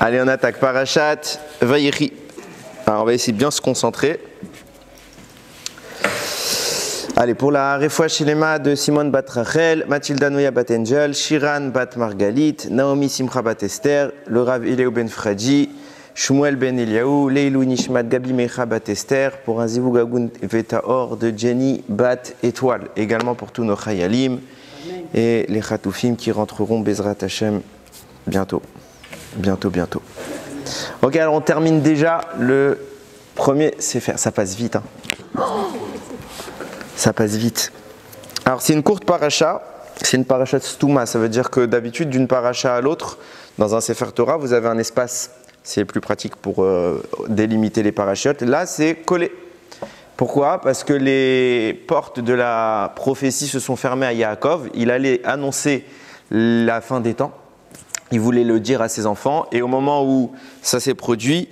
Allez, on attaque Parashat Vayechi. Alors, on va essayer de bien se concentrer. Allez, pour la Refoua Shelema de Simone bat Rachel, Mathilda Nouya bat Angel, Shiran bat Margalit, Naomi Simcha bat Esther, le Rav Eliaou ben Fradi, Shmuel ben Eliaou, Leilou Nishmat Gabi Mecha bat Esther, pour un Zivou Gagoun Vetaor de Jenny bat Étoile, également pour tous nos Chayalim et les Khatoufim qui rentreront Bezrat Hashem bientôt. Bientôt. Ok, alors on termine déjà le premier Sefer. Ça passe vite, hein. Ça passe vite. Alors c'est une courte paracha, c'est une paracha de Stouma. Ça veut dire que d'habitude, d'une paracha à l'autre, dans un Sefer Torah, vous avez un espace. C'est plus pratique pour délimiter les parachutes. Là, c'est collé. Pourquoi? Parce que les portes de la prophétie se sont fermées à Yaakov. Il allait annoncer la fin des temps. Il voulait le dire à ses enfants. Et au moment où ça s'est produit,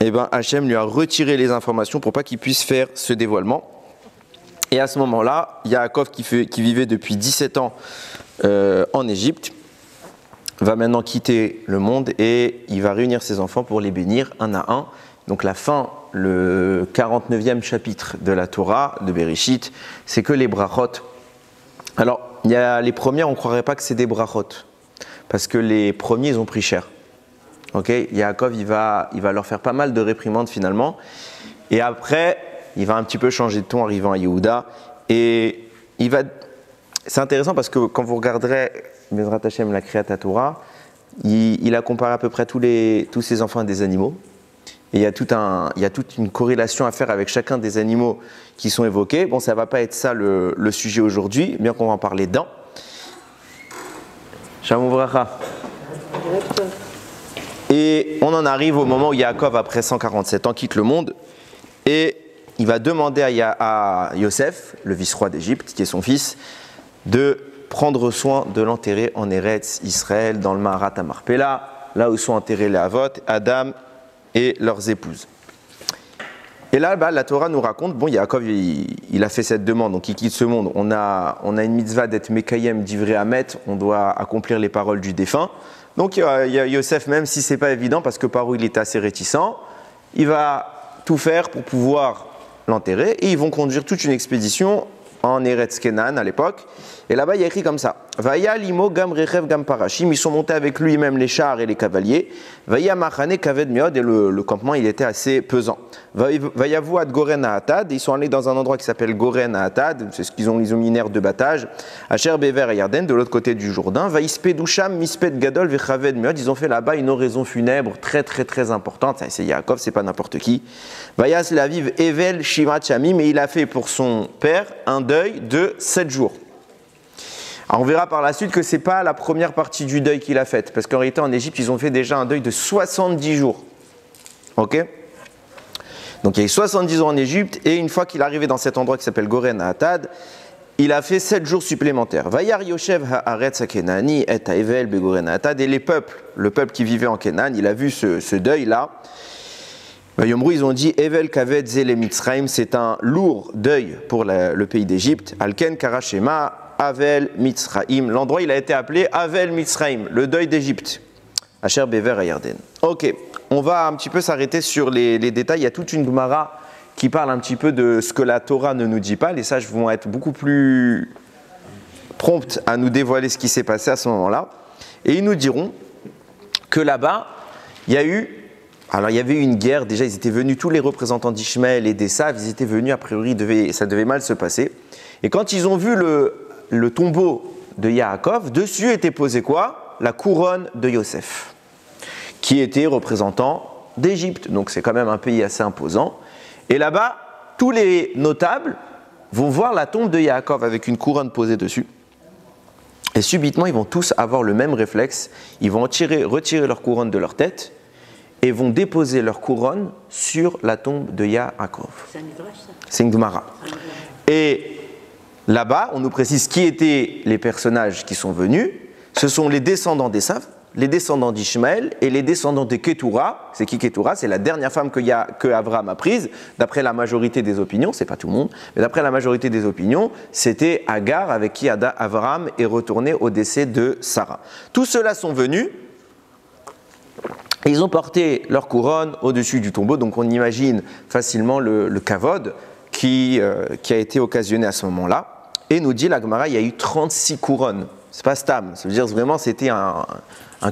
eh ben, Hachem lui a retiré les informations pour pas qu'il puisse faire ce dévoilement. Et à ce moment-là, Yaakov, qui vivait depuis 17 ans en Égypte, va maintenant quitter le monde et il va réunir ses enfants pour les bénir un à un. Donc la fin, le 49e chapitre de la Torah, de Bereshit, c'est que les brachot. Alors, il y a les premières, on ne croirait pas que c'est des brachot, parce que les premiers, ils ont pris cher. Okay, Yaakov, il va leur faire pas mal de réprimandes finalement. Et après, il va un petit peu changer de ton arrivant à Yehuda. Et c'est intéressant parce que quand vous regarderez Bezrat Hashem, la Kriyat Torah, il a comparé à peu près tous ses enfants à des animaux. Et il y a toute une corrélation à faire avec chacun des animaux qui sont évoqués. Bon, ça ne va pas être ça le sujet aujourd'hui, bien qu'on va en parler dedans. Shalom Vracha. Et on en arrive au moment où Yaakov, après 147 ans, quitte le monde et il va demander à Yosef, le vice-roi d'Égypte, qui est son fils, de prendre soin de l'enterrer en Eretz Israël, dans le Maharat Marpella, là où sont enterrés les Havot, Adam et leurs épouses. Et là, la Torah nous raconte, bon, Yaakov, il a fait cette demande, donc il quitte ce monde. On a une mitzvah d'être Mekayem d'Ivrei Hamet, on doit accomplir les paroles du défunt. Donc il y a Yosef, même si ce n'est pas évident, parce que par où il était assez réticent, il va tout faire pour pouvoir l'enterrer, et ils vont conduire toute une expédition en Eretz Kenan à l'époque. Et là-bas, il y a écrit comme ça. Vaya limo gam rechev gam parashim. Ils sont montés avec lui, même les chars et les cavaliers. Vaya machane kaved miod. Et le campement, il était assez pesant. Vaya vu ad Goren à Atad. Ils sont allés dans un endroit qui s'appelle Goren à Atad. C'est ce qu'ils ont mis une aire de battage. Asher bever et Yarden, de l'autre côté du Jourdain. Vaispe dusham mispet gadol vechaved miod. Ils ont fait là-bas une oraison funèbre très très très importante. Ça, c'est Yaakov, c'est pas n'importe qui. Vayas laviv evel shimat shamim. Et il a fait pour son père un deuil de 7 jours. Alors on verra par la suite que ce n'est pas la première partie du deuil qu'il a faite, parce qu'en réalité en Égypte, ils ont fait déjà un deuil de 70 jours. Ok? Donc il y a eu 70 jours en Égypte, et une fois qu'il est arrivé dans cet endroit qui s'appelle Goren à Atad, il a fait 7 jours supplémentaires. Vayar Yoshev haaretz hakenani et haevel begoren à Atad, et le peuple qui vivait en Kenan, il a vu ce deuil-là. Yomrou, ils ont dit Evel kaved zele Mitzrayim, c'est un lourd deuil pour le pays d'Égypte. Alken karashema Avel Mitzrayim. L'endroit, il a été appelé Avel Mitzrayim, le deuil d'Égypte. Asher bever à Yarden. Ok, on va un petit peu s'arrêter sur les détails. Il y a toute une Gemara qui parle un petit peu de ce que la Torah ne nous dit pas. Les sages vont être beaucoup plus promptes à nous dévoiler ce qui s'est passé à ce moment-là. Et ils nous diront que là-bas, il y avait eu une guerre. Déjà, ils étaient venus, tous les représentants d'Ishmaël et d'Esav, ils étaient venus, a priori, ça devait mal se passer. Et quand ils ont vu le tombeau de Yaakov, dessus était posé quoi? La couronne de Yosef, qui était représentant d'Égypte. Donc c'est quand même un pays assez imposant. Et là-bas, tous les notables vont voir la tombe de Yaakov avec une couronne posée dessus. Et subitement, ils vont tous avoir le même réflexe. Ils vont retirer leur couronne de leur tête et vont déposer leur couronne sur la tombe de Yaakov. C'est une Gemara. Et là-bas, on nous précise qui étaient les personnages qui sont venus. Ce sont les descendants d'Esav, les descendants d'Ishmaël et les descendants de Ketura. C'est qui Ketura? C'est la dernière femme que Abraham a prise. D'après la majorité des opinions, c'est pas tout le monde, mais d'après la majorité des opinions, c'était Agar avec qui Abraham est retourné au décès de Sarah. Tous ceux-là sont venus Et ils ont porté leur couronne au-dessus du tombeau, donc on imagine facilement le kavod qui a été occasionné à ce moment-là. Et nous dit la Gemara, il y a eu 36 couronnes. C'est pas stam, ça veut dire vraiment c'était un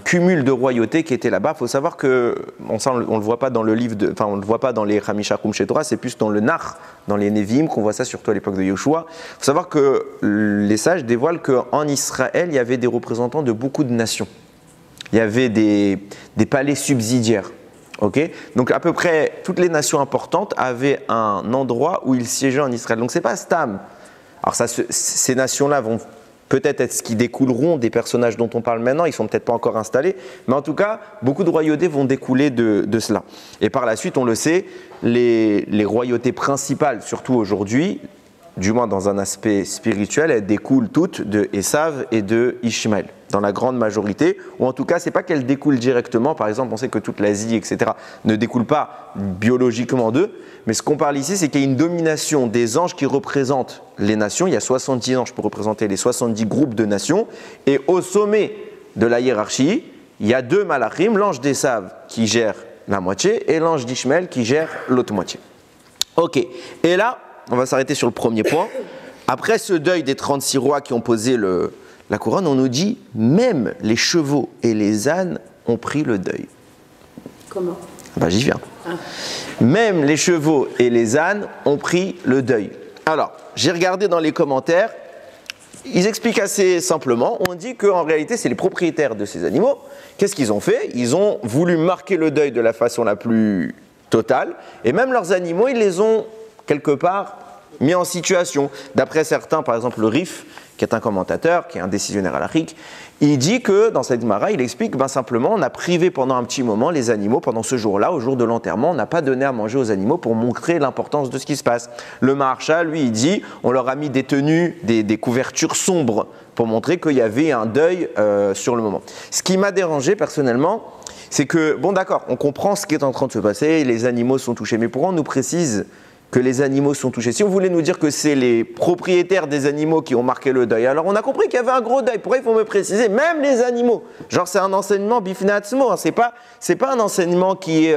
cumul de royauté qui était là-bas. Il faut savoir que, on le voit pas dans le livre, on le voit pas dans les Hamisha Kumshei Torah, c'est plus dans le Nar, dans les Nevi'im, qu'on voit ça surtout à l'époque de Yoshua. Il faut savoir que les sages dévoilent qu'en Israël, il y avait des représentants de beaucoup de nations. Il y avait des palais subsidiaires. Okay, donc à peu près toutes les nations importantes avaient un endroit où ils siégeaient en Israël. Donc c'est pas stam. Alors ces nations-là vont peut-être être ce qui découleront des personnages dont on parle maintenant, ils ne sont peut-être pas encore installés, mais en tout cas, beaucoup de royautés vont découler de cela. Et par la suite, on le sait, les royautés principales, surtout aujourd'hui, du moins dans un aspect spirituel, elles découlent toutes de Esav et de Ishmaël, dans la grande majorité, ou en tout cas, ce n'est pas qu'elles découlent directement, par exemple, on sait que toute l'Asie, etc., ne découle pas biologiquement d'eux, mais ce qu'on parle ici, c'est qu'il y a une domination des anges qui représentent les nations, il y a 70 anges pour représenter les 70 groupes de nations, et au sommet de la hiérarchie, il y a 2 malachim, l'ange d'Esav qui gère la moitié, et l'ange d'Ishmaël qui gère l'autre moitié. Ok, et là, on va s'arrêter sur le premier point. Après ce deuil des 36 rois qui ont posé la couronne, on nous dit même les chevaux et les ânes ont pris le deuil. Comment ? J'y viens. Même les chevaux et les ânes ont pris le deuil. Alors, j'ai regardé dans les commentaires, ils expliquent assez simplement. On dit qu'en réalité, c'est les propriétaires de ces animaux. Qu'est-ce qu'ils ont fait ? Ils ont voulu marquer le deuil de la façon la plus totale. Et même leurs animaux, ils les ont quelque part mis en situation. D'après certains, par exemple le Rif, qui est un commentateur, qui est un décisionnaire halachique, il dit que dans cette Gemara, il explique simplement, on a privé pendant un petit moment les animaux, pendant ce jour-là, au jour de l'enterrement, on n'a pas donné à manger aux animaux pour montrer l'importance de ce qui se passe. Le Maharsha, lui, il dit, on leur a mis des tenues, des couvertures sombres, pour montrer qu'il y avait un deuil sur le moment. Ce qui m'a dérangé personnellement, c'est que, bon d'accord, on comprend ce qui est en train de se passer, les animaux sont touchés, mais pourquoi on nous précise que les animaux sont touchés? Si on voulait nous dire que c'est les propriétaires des animaux qui ont marqué le deuil, alors on a compris qu'il y avait un gros deuil. Pourquoi il faut me préciser même les animaux? Genre c'est un enseignement bifnatsmo, hein. C'est pas un enseignement qui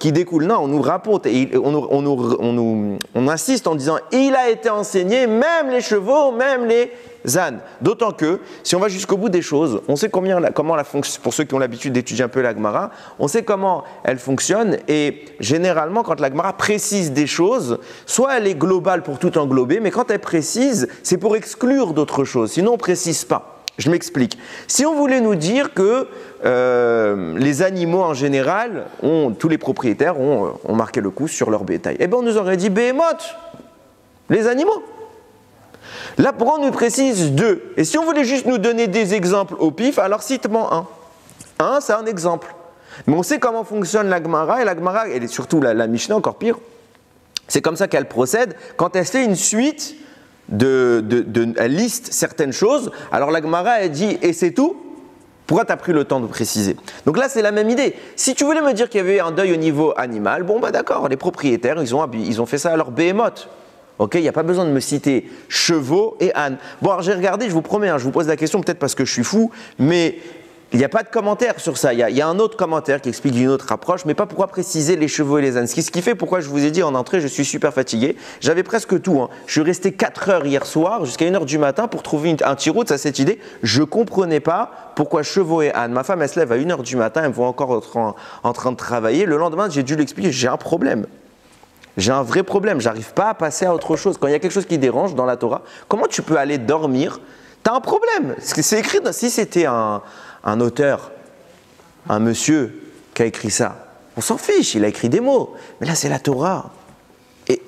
découle. Non, on nous raconte et on insiste en disant il a été enseigné même les chevaux, même les ânes. D'autant que si on va jusqu'au bout des choses, on sait comment la fonctionne. Pour ceux qui ont l'habitude d'étudier un peu la Gemara, on sait comment elle fonctionne et généralement quand la Gemara précise des choses, soit elle est globale pour tout englober, mais quand elle précise, c'est pour exclure d'autres choses. Sinon, on ne précise pas. Je m'explique. Si on voulait nous dire que les animaux en général, tous les propriétaires ont marqué le coup sur leur bétail, eh bien on nous aurait dit Behemoth, les animaux. Là, pourquoi on nous précise 2? Et si on voulait juste nous donner des exemples au pif, alors cite-moi un. Un, c'est un exemple. Mais on sait comment fonctionne la Gemara, et la Gemara, et surtout la Mishnah, encore pire, c'est comme ça qu'elle procède. Quand elle fait une suite, elle liste certaines choses, alors la Gemara, elle dit, et c'est tout? Pourquoi tu as pris le temps de préciser? Donc là, c'est la même idée. Si tu voulais me dire qu'il y avait un deuil au niveau animal, bon, d'accord, les propriétaires, ils ont fait ça à leur Behemoth. Ok, il n'y a pas besoin de me citer chevaux et ânes. Bon, alors j'ai regardé, je vous promets, je vous pose la question peut-être parce que je suis fou, mais il n'y a pas de commentaire sur ça. Il y a un autre commentaire qui explique une autre approche, mais pas pourquoi préciser les chevaux et les ânes. Ce qui fait pourquoi je vous ai dit en entrée, je suis super fatigué. J'avais presque tout. Je suis resté 4 heures hier soir jusqu'à 1h du matin pour trouver un tirout à cette idée. Je ne comprenais pas pourquoi chevaux et ânes. Ma femme, elle se lève à 1h du matin, elle me voit encore en train de travailler. Le lendemain, j'ai dû l'expliquer, j'ai un problème. J'ai un vrai problème, j'arrive pas à passer à autre chose. Quand il y a quelque chose qui dérange dans la Torah, comment tu peux aller dormir? Tu as un problème. C'est écrit, si c'était un auteur, un monsieur qui a écrit ça, on s'en fiche, il a écrit des mots. Mais là, c'est la Torah. Et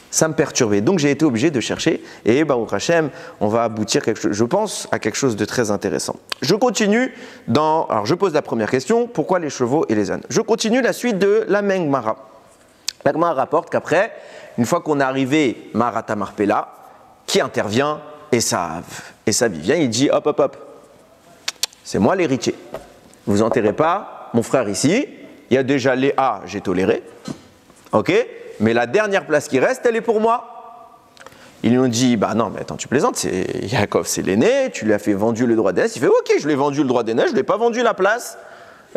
ça me perturbait. Donc, j'ai été obligé de chercher. Et Baruch Hashem, on va aboutir, je pense, à quelque chose de très intéressant. Je continue alors, je pose la première question, pourquoi les chevaux et les ânes? Je continue la suite de la Gemara. La Gemara rapporte qu'après, une fois qu'on est arrivé Maharata Marpella, qui intervient? Esav. Esav, il vient, il dit hop, hop, hop, c'est moi l'héritier. Vous enterrez pas mon frère ici, il y a déjà Léa, j'ai toléré, ok, mais la dernière place qui reste, elle est pour moi. Il nous dit, non, mais attends, tu plaisantes, c'est Yaakov, c'est l'aîné, tu lui as fait vendu le droit d'aînesse. Il fait, ok, je lui ai vendu le droit d'aînesse, je ne lui ai pas vendu la place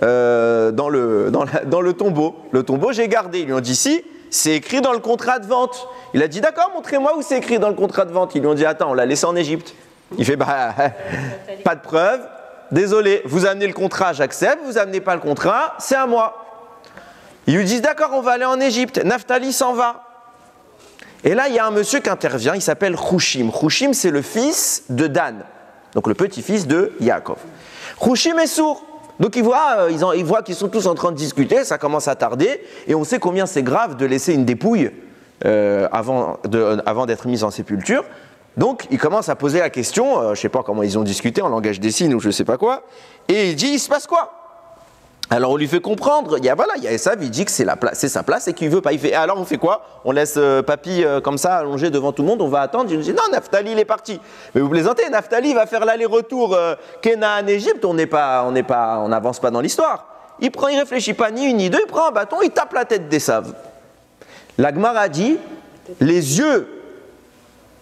dans le tombeau. Le tombeau, j'ai gardé. Ils lui ont dit si, c'est écrit dans le contrat de vente. Il a dit d'accord, montrez-moi où c'est écrit dans le contrat de vente. Ils lui ont dit attends, on l'a laissé en Égypte. Il fait bah, pas de preuve, désolé, vous amenez le contrat, j'accepte, vous amenez pas le contrat, c'est à moi. Ils lui disent d'accord, on va aller en Égypte. Naphtali s'en va. Et là, il y a un monsieur qui intervient, il s'appelle Hushim. Hushim, c'est le fils de Dan, donc le petit-fils de Yaakov. Hushim est sourd, donc il voit qu'ils sont tous en train de discuter, ça commence à tarder, et on sait combien c'est grave de laisser une dépouille avant d'être mise en sépulture. Donc il commence à poser la question, je ne sais pas comment ils ont discuté, en langage des signes ou je ne sais pas quoi, et il dit il se passe quoi? Alors on lui fait comprendre, il y a Esav, il dit que c'est sa place et qu'il ne veut pas. Il fait, alors on fait quoi? On laisse papy comme ça allongé devant tout le monde, on va attendre. Il nous dit non, Naphtali il est parti. Mais vous plaisantez, Naphtali va faire l'aller-retour Canaan Égypte, on n'avance pas dans l'histoire. Il réfléchit pas ni une ni deux, il prend un bâton, il tape la tête d'Esav. La Gemara dit, les yeux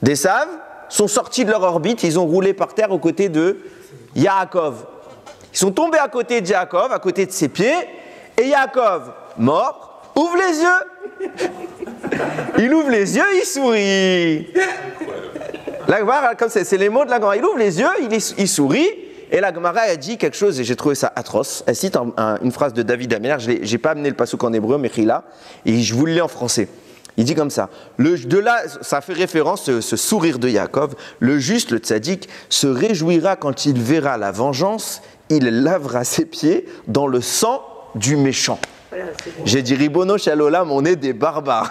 d'Esav sont sortis de leur orbite, ils ont roulé par terre aux côtés de Yaakov. Ils sont tombés à côté de Yaakov, à côté de ses pieds, et Yaakov, mort, ouvre les yeux. Il ouvre les yeux, il sourit. La Gemara, comme c'est les mots de la Gemara, il ouvre les yeux, il sourit, et la Gemara a dit quelque chose, et j'ai trouvé ça atroce. Elle cite une phrase de David Améler, je n'ai pas amené le passouk en hébreu, mais là, et je vous le lis en français. Il dit comme ça, de là, ça fait référence, ce sourire de Yaakov, le juste, le tzaddik, se réjouira quand il verra la vengeance, il lavera ses pieds dans le sang du méchant. J'ai dit, Ribono Shalolam, on est des barbares.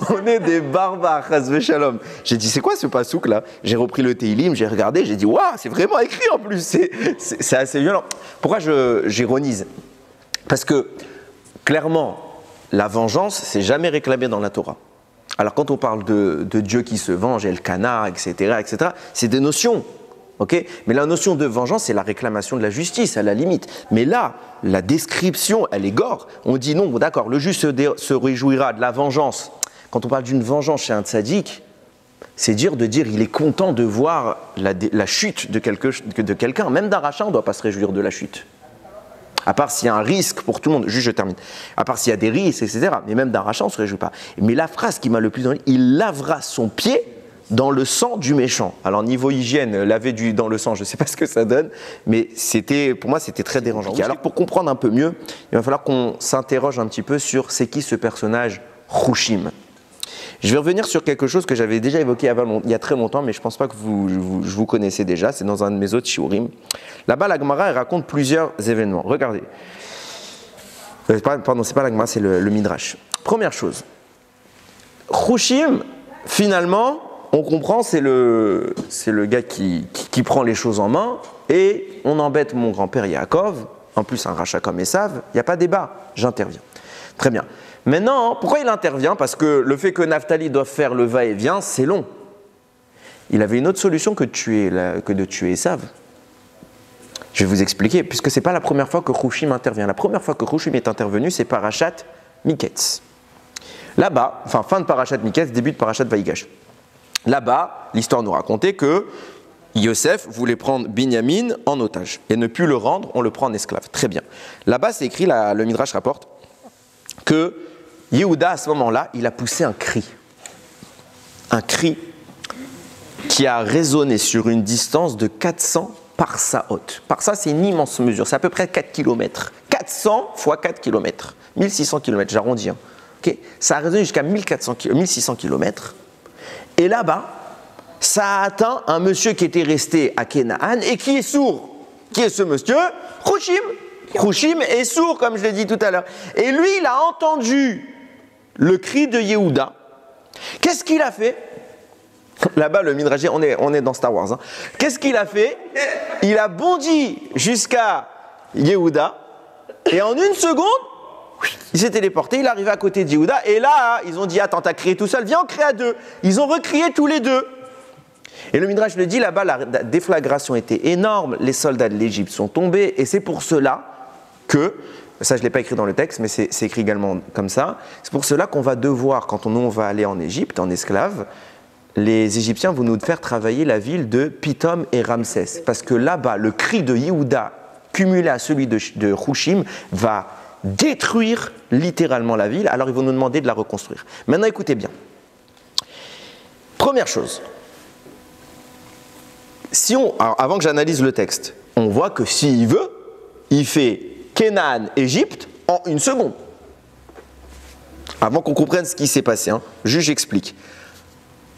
On est des barbares, Chazve Shalom. J'ai dit, c'est quoi ce passouk là? J'ai repris le Teilim, j'ai regardé, j'ai dit, waouh, c'est vraiment écrit en plus, c'est assez violent. Pourquoi j'ironise? Parce que, clairement, la vengeance, c'est jamais réclamé dans la Torah. Alors quand on parle de Dieu qui se venge, Elkana, etc., c'est des notions. Okay, mais la notion de vengeance, c'est la réclamation de la justice, à la limite. Mais là, la description, elle est gore. On dit non, d'accord, le juste se réjouira de la vengeance. Quand on parle d'une vengeance chez un tzaddik, c'est dire il est content de voir la chute de quelqu'un. Même d'un rachat, on ne doit pas se réjouir de la chute. À part s'il y a un risque pour tout le monde, juste je termine. À part s'il y a des risques, etc. Mais même d'un rachat, on ne se réjouit pas. Mais la phrase qui m'a le plus donné, il lavera son pied dans le sang du méchant. Alors niveau hygiène, laver dans le sang, je ne sais pas ce que ça donne, mais pour moi c'était très dérangeant. Alors pour comprendre un peu mieux, il va falloir qu'on s'interroge un petit peu sur c'est qui ce personnage Hushim. Je vais revenir sur quelque chose que j'avais déjà évoqué il y a très longtemps, mais je ne pense pas que je vous connaissez déjà, c'est dans un de mes autres shiurim. Là-bas, la Gemara elle raconte plusieurs événements. Regardez. Pardon, c'est pas la Gemara, c'est le Midrash. Première chose, Hushim, finalement, on comprend, c'est le gars qui prend les choses en main et on embête mon grand-père Yaakov, en plus un rachat comme Esav, il n'y a pas débat, j'interviens. Très bien. Maintenant, pourquoi il intervient? Parce que le fait que Naphtali doive faire le va-et-vient, c'est long. Il avait une autre solution que de tuer Esav. Je vais vous expliquer, puisque ce n'est pas la première fois que Hushim intervient. La première fois que Hushim est intervenu, c'est Parashat Miketz. Là-bas, fin de Parashat Miketz, début de Parashat Vaïgash. Là-bas, l'histoire nous racontait que Yosef voulait prendre Binyamin en otage et ne plus le rendre, on le prend en esclave. Très bien. Là-bas, c'est écrit, le Midrash rapporte, que Yehuda, à ce moment-là, il a poussé un cri. Un cri qui a résonné sur une distance de 400 parsaot. Parsa, c'est une immense mesure, c'est à peu près 4 km. 400 fois 4 km. 1600 km, j'arrondis. Hein. Okay. Ça a résonné jusqu'à 1600 km. Et là-bas, ça a atteint un monsieur qui était resté à Canaan et qui est sourd. Qui est ce monsieur? Hushim. Hushim est sourd, comme je l'ai dit tout à l'heure. Et lui, il a entendu le cri de Yehuda. Qu'est-ce qu'il a fait? Là-bas, le Midrash, on est dans Star Wars. Hein. Qu'est-ce qu'il a fait? Il a bondi jusqu'à Yehuda et en une seconde, il s'est téléporté, il est arrivé à côté de Yehuda, et là, ils ont dit, attends, t'as crié tout seul, viens, on crie à deux. Ils ont recrié tous les deux. Et le Midrash le dit, là-bas, la déflagration était énorme, les soldats de l'Égypte sont tombés, et c'est pour cela que, ça je ne l'ai pas écrit dans le texte, mais c'est écrit également comme ça, c'est pour cela qu'on va devoir, quand on va aller en Égypte, en esclave, les Égyptiens vont nous faire travailler la ville de Pithom et Ramsès. Parce que là-bas, le cri de Yehuda cumulé à celui de Hushim, va détruire littéralement la ville. Alors ils vont nous demander de la reconstruire. Maintenant écoutez bien. Première chose, alors, avant que j'analyse le texte, on voit que s'il veut, il fait Canaan, Égypte en 1 seconde. Avant qu'on comprenne ce qui s'est passé, juste j'explique.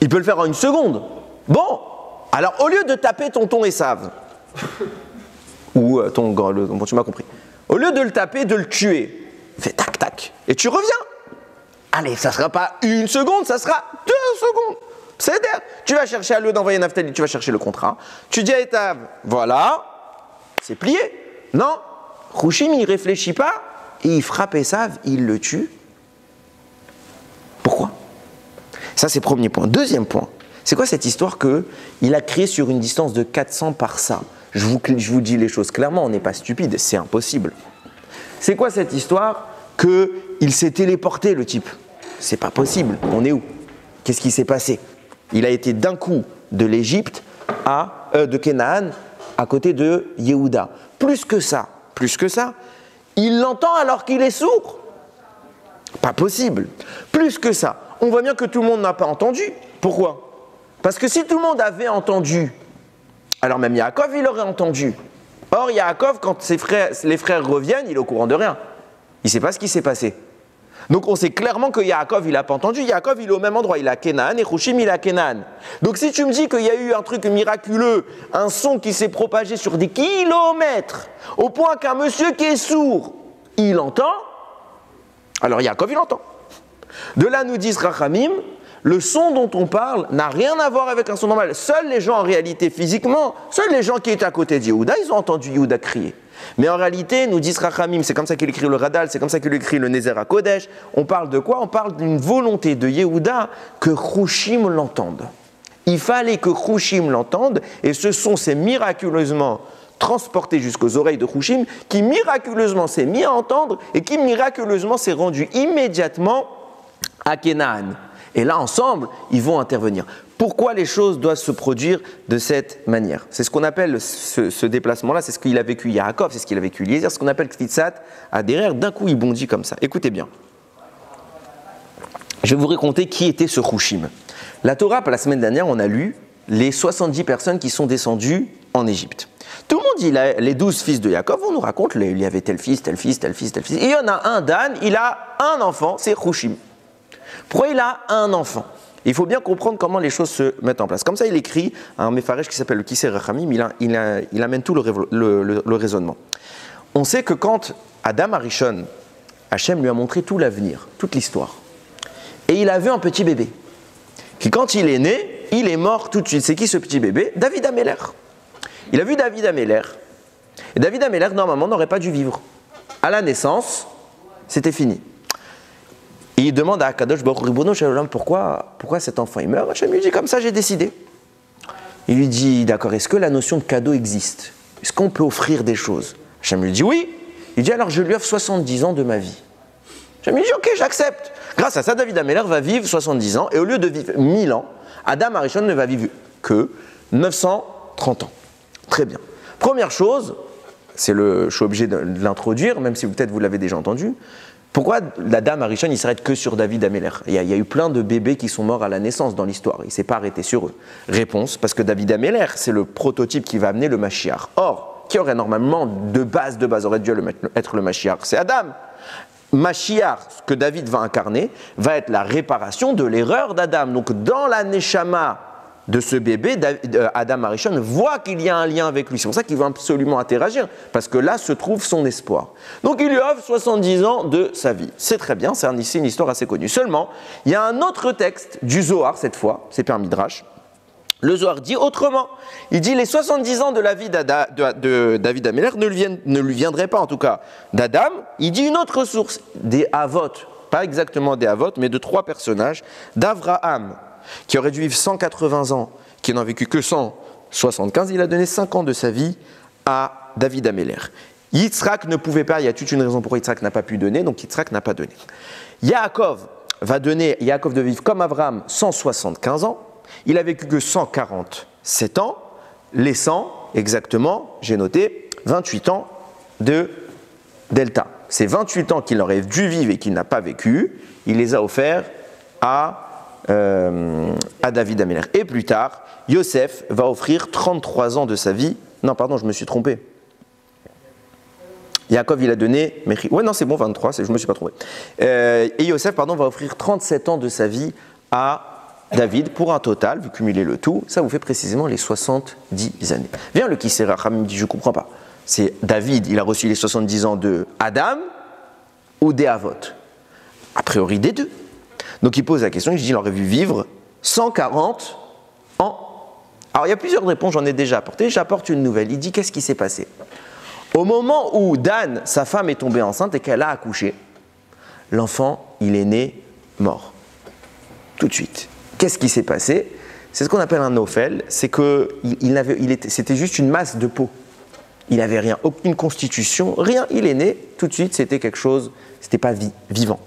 Il peut le faire en 1 seconde. Bon, alors au lieu de taper tonton Esav, ou bon, tu m'as compris, au lieu de le taper, de le tuer, fais tac tac, et tu reviens. Allez, ça ne sera pas 1 seconde, ça sera 2 secondes. C'est-à-dire, tu vas chercher, à lieu d'envoyer Naphtali, tu vas chercher le contrat. Tu dis à Esav, voilà, c'est plié. Non, Hushim, il ne réfléchit pas, et il frappe Esav, il le tue. Pourquoi? Ça, c'est le premier point. Deuxième point, c'est quoi cette histoire qu'il a créé sur une distance de 400 par ça? Je vous dis les choses clairement, on n'est pas stupide, c'est impossible. C'est quoi cette histoire qu'il s'est téléporté, le type? C'est pas possible, on est où? Qu'est-ce qui s'est passé? Il a été d'un coup de l'Égypte de Canaan à côté de Yehuda. Plus que ça, il l'entend alors qu'il est sourd. Pas possible. Plus que ça, on voit bien que tout le monde n'a pas entendu. Pourquoi? Parce que si tout le monde avait entendu, alors même Yaakov, il aurait entendu. Or, Yaakov, quand les frères reviennent, il est au courant de rien. Il ne sait pas ce qui s'est passé. Donc, on sait clairement que Yaakov, il n'a pas entendu. Yaakov, il est au même endroit. Il est à Canaan et Hushim, il est à Canaan. Donc, si tu me dis qu'il y a eu un truc miraculeux, un son qui s'est propagé sur des kilomètres, au point qu'un monsieur qui est sourd, il entend, alors Yaakov, il entend. De là, nous disent Rachamim, le son dont on parle n'a rien à voir avec un son normal. Seuls les gens, en réalité, physiquement, seuls les gens qui étaient à côté de Yehuda, ils ont entendu Yehuda crier. Mais en réalité, nous disent Rachamim, c'est comme ça qu'il écrit le Radal, c'est comme ça qu'il écrit le Nézer à Kodesh. On parle de quoi? On parle d'une volonté de Yehuda que Hushim l'entende. Il fallait que Hushim l'entende, et ce son s'est miraculeusement transporté jusqu'aux oreilles de Hushim, qui miraculeusement s'est mis à entendre, et qui miraculeusement s'est rendu immédiatement à Canaan. Et là, ensemble, ils vont intervenir. Pourquoi les choses doivent se produire de cette manière? C'est ce qu'on appelle ce déplacement-là, c'est ce qu'il a vécu Yaakov, c'est ce qu'il a vécu Eliezer, ce qu'on appelle Kfitsat Adérer. D'un coup, il bondit comme ça. Écoutez bien. Je vais vous raconter qui était ce Hushim. La Torah, la semaine dernière, on a lu les 70 personnes qui sont descendues en Égypte. Tout le monde, les 12 fils de Yaakov, on nous raconte, il y avait tel fils, tel fils, tel fils, tel fils. Et il y en a un, Dan, il a un enfant, c'est Hushim. Pourquoi il a un enfant? Il faut bien comprendre comment les choses se mettent en place. Comme ça, il écrit un Mefarech qui s'appelle le Kisser Rachamim, il amène tout le raisonnement. On sait que quand Adam Arishon, Hachem lui a montré tout l'avenir, toute l'histoire, et il a vu un petit bébé, qui quand il est né, il est mort tout de suite. C'est qui ce petit bébé? David Améler. Il a vu David Améler, et David Améler, normalement, n'aurait pas dû vivre. À la naissance, c'était fini. Et il demande à Akadosh Baruch Ribono Shel Olam pourquoi cet enfant il meurt. Hachem lui dit comme ça j'ai décidé. Il lui dit d'accord, est-ce que la notion de cadeau existe? Est-ce qu'on peut offrir des choses? Hachem lui dit oui. Il dit alors je lui offre 70 ans de ma vie. Hachem lui dit ok, j'accepte. Grâce à ça, David Améler va vivre 70 ans et au lieu de vivre 1000 ans, Adam Arishon ne va vivre que 930 ans. Très bien. Première chose, je suis obligé de l'introduire, même si peut-être vous l'avez déjà entendu. Pourquoi la dame Arishon, il s'arrête que sur David Améler? Il y a eu plein de bébés qui sont morts à la naissance dans l'histoire. Il ne s'est pas arrêté sur eux. Réponse, parce que David Améler, c'est le prototype qui va amener le Mashiach. Or, qui aurait normalement de base, aurait dû être le Mashiach? C'est Adam. Mashiach, ce que David va incarner, va être la réparation de l'erreur d'Adam. Donc, dans la Neshama de ce bébé, Adam Arishon voit qu'il y a un lien avec lui. C'est pour ça qu'il veut absolument interagir, parce que là se trouve son espoir. Donc il lui offre 70 ans de sa vie. C'est très bien, c'est une histoire assez connue. Seulement, il y a un autre texte du Zohar, cette fois, c'est un Midrash. Le Zohar dit autrement. Il dit les 70 ans de la vie de David Améler ne lui viendraient pas, en tout cas, d'Adam. Il dit une autre source, des Havot, pas exactement des Havot, mais de 3 personnages, d'Avraham, qui aurait dû vivre 180 ans, qui n'en a vécu que 175, il a donné 5 ans de sa vie à David Améler. Yitzhak ne pouvait pas, il y a toute une raison pourquoi Yitzhak n'a pas pu donner, donc Yitzhak n'a pas donné. Yaakov de vivre comme Abraham 175 ans, il a vécu que 147 ans, laissant exactement, j'ai noté, 28 ans de Delta. Ces 28 ans qu'il aurait dû vivre et qu'il n'a pas vécu, il les a offerts à David Améler. Et plus tard, Yosef va offrir 33 ans de sa vie. Non, pardon, je me suis trompé. Yaakov, il a donné... Ouais, non, c'est bon, 23, je ne me suis pas trompé. Et Yosef, pardon, va offrir 37 ans de sa vie à David pour un total, vous cumulez le tout, ça vous fait précisément les 70 années. Vient le Kisser Racham, il me dit, je ne comprends pas. C'est David, il a reçu les 70 ans de Adam ou des Avot. A priori des deux. Donc il pose la question, il dit, il aurait vu vivre 140 ans. Alors il y a plusieurs réponses, j'en ai déjà apporté, j'apporte une nouvelle. Il dit, qu'est-ce qui s'est passé? Au moment où Dan, sa femme, est tombée enceinte et qu'elle a accouché, l'enfant, il est né mort. Tout de suite. Qu'est-ce qui s'est passé? C'est ce qu'on appelle un nophel, c'est que c'était juste une masse de peau. Il n'avait rien, aucune constitution, rien, il est né, tout de suite, c'était quelque chose, c'était pas vivant.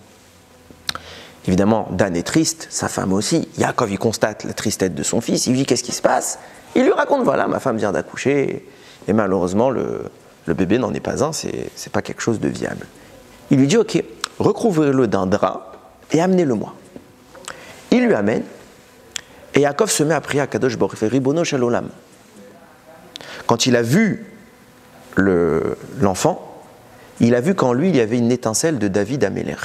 Évidemment, Dan est triste, sa femme aussi. Yaakov, il constate la tristesse de son fils, il lui dit qu'est-ce qui se passe? Il lui raconte, voilà, ma femme vient d'accoucher, et malheureusement, le bébé n'en est pas un, c'est pas quelque chose de viable. Il lui dit, ok, recouvrez-le d'un drap et amenez-le-moi. Il lui amène, et Yaakov se met à prier à Kadosh Baruch Hu, Ribono Shel Olam. Quand il a vu l'enfant, il a vu qu'en lui, il y avait une étincelle de David Améler.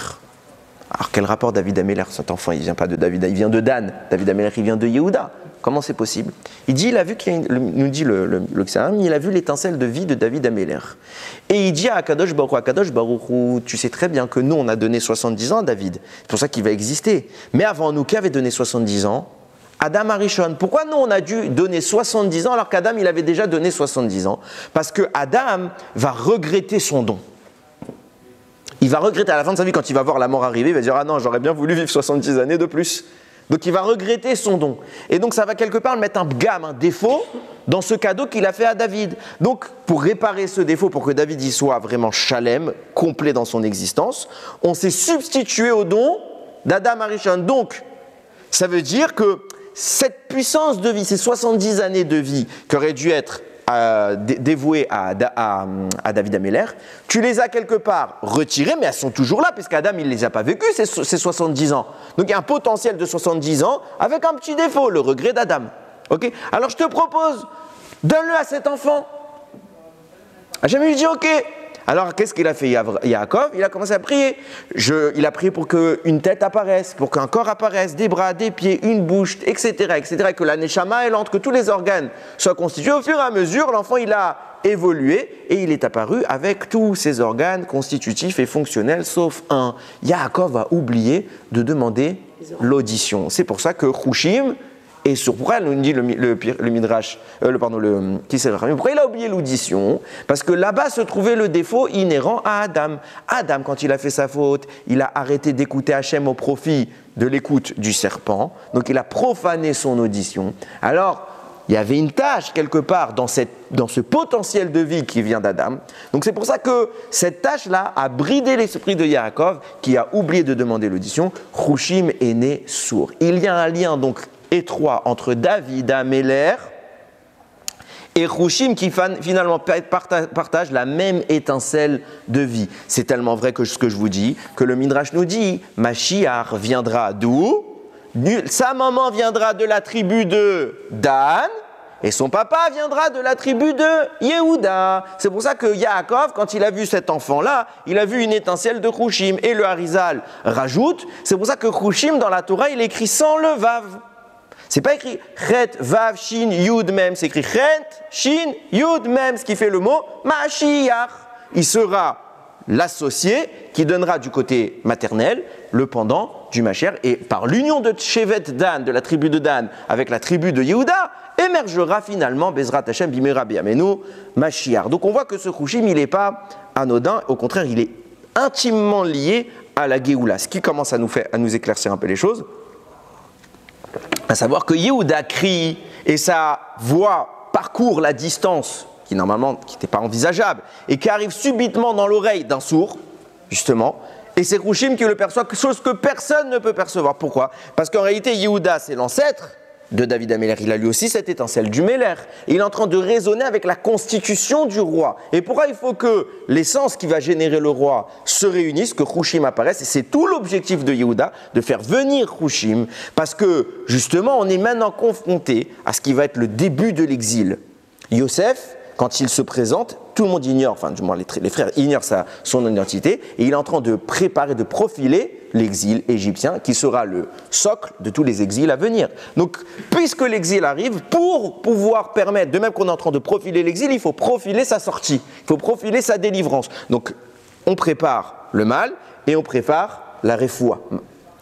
Alors quel rapport David Améler? Cet enfant, il ne vient pas de David, il vient de Dan. David Améler, il vient de Yehuda. Comment c'est possible? Il dit, il a vu nous dit le Xaram, il a vu l'étincelle de vie de David Améler. Et il dit à Akadosh Baruch, tu sais très bien que nous, on a donné 70 ans à David. C'est pour ça qu'il va exister. Mais avant nous, qui avait donné 70 ans? Adam Arishon. Pourquoi nous, on a dû donner 70 ans alors qu'Adam, il avait déjà donné 70 ans? Parce que Adam va regretter son don. Il va regretter à la fin de sa vie, quand il va voir la mort arriver, il va dire « Ah non, j'aurais bien voulu vivre 70 années de plus ». Donc il va regretter son don. Et donc ça va quelque part mettre un bgam, un défaut, dans ce cadeau qu'il a fait à David. Donc pour réparer ce défaut, pour que David y soit vraiment chalem, complet dans son existence, on s'est substitué au don d'Adam Arishon. Donc ça veut dire que cette puissance de vie, ces 70 années de vie qui auraient dû être dévouées à David Améler, tu les as quelque part retirées, mais elles sont toujours là, puisqu'Adam, il ne les a pas vécues, ces 70 ans. Donc il y a un potentiel de 70 ans avec un petit défaut, le regret d'Adam. Okay? Alors je te propose, donne-le à cet enfant. Hachem lui dit ok. Alors qu'est-ce qu'il a fait Yaakov? Il a commencé à prier. Il a prié pour qu'une tête apparaisse, pour qu'un corps apparaisse, des bras, des pieds, une bouche, etc. et que la neshama, elle entre, que tous les organes soient constitués. Au fur et à mesure, l'enfant, il a évolué et il est apparu avec tous ses organes constitutifs et fonctionnels, sauf un. Yaakov a oublié de demander l'audition. C'est pour ça que Chushim est sourd. Pourquoi nous dit le Midrash, pourquoi il a oublié l'audition? Parce que là-bas se trouvait le défaut inhérent à Adam. Adam, quand il a fait sa faute, il a arrêté d'écouter Hachem au profit de l'écoute du serpent. Donc il a profané son audition. Alors, il y avait une tâche quelque part dans ce potentiel de vie qui vient d'Adam. Donc c'est pour ça que cette tâche-là a bridé l'esprit de Yaakov, qui a oublié de demander l'audition. Chushim est né sourd. Il y a un lien donc étroit entre David Améler et Chushim qui finalement partagent la même étincelle de vie. C'est tellement vrai que ce que je vous dis, que le Midrash nous dit, Mashiach viendra d'où? Sa maman viendra de la tribu de Dan et son papa viendra de la tribu de Yehuda. C'est pour ça que Yaakov, quand il a vu cet enfant-là, il a vu une étincelle de Chushim. Et le Harizal rajoute, c'est pour ça que Chushim dans la Torah, il est écrit sans le Vav. C'est pas écrit Chet, Vav, Shin, Yud, Mem. C'est écrit Chet, Shin, Yud, Mem, ce qui fait le mot Mashiach. Il sera l'associé qui donnera du côté maternel le pendant du Mashiach. Et par l'union de Shevet Dan, de la tribu de Dan, avec la tribu de Yehuda, émergera finalement Bezrat Hashem Bimera B'Yameinu Mashiach. Donc on voit que ce Chushim, il n'est pas anodin. Au contraire, il est intimement lié à la Géoula. Ce qui commence à nous éclaircir un peu les choses. À savoir que Yehuda crie et sa voix parcourt la distance qui normalement n'était pas envisageable et qui arrive subitement dans l'oreille d'un sourd, justement, et c'est Chushim qui le perçoit, chose que personne ne peut percevoir. Pourquoi? Parce qu'en réalité, Yehuda, c'est l'ancêtre de David Améler, il a lui aussi cette étincelle du Méler. Il est en train de raisonner avec la constitution du roi. Et pourquoi il faut que l'essence qui va générer le roi se réunisse, que Hushim apparaisse. Et c'est tout l'objectif de Yehuda, de faire venir Hushim, parce que justement, on est maintenant confronté à ce qui va être le début de l'exil. Yosef, quand il se présente, tout le monde ignore, enfin du moins les frères ignorent son identité, et il est en train de préparer, de profiler l'exil égyptien, qui sera le socle de tous les exils à venir. Donc, puisque l'exil arrive, pour pouvoir permettre, de même qu'on est en train de profiler l'exil, il faut profiler sa sortie, il faut profiler sa délivrance. Donc, on prépare le mal et on prépare la refoua.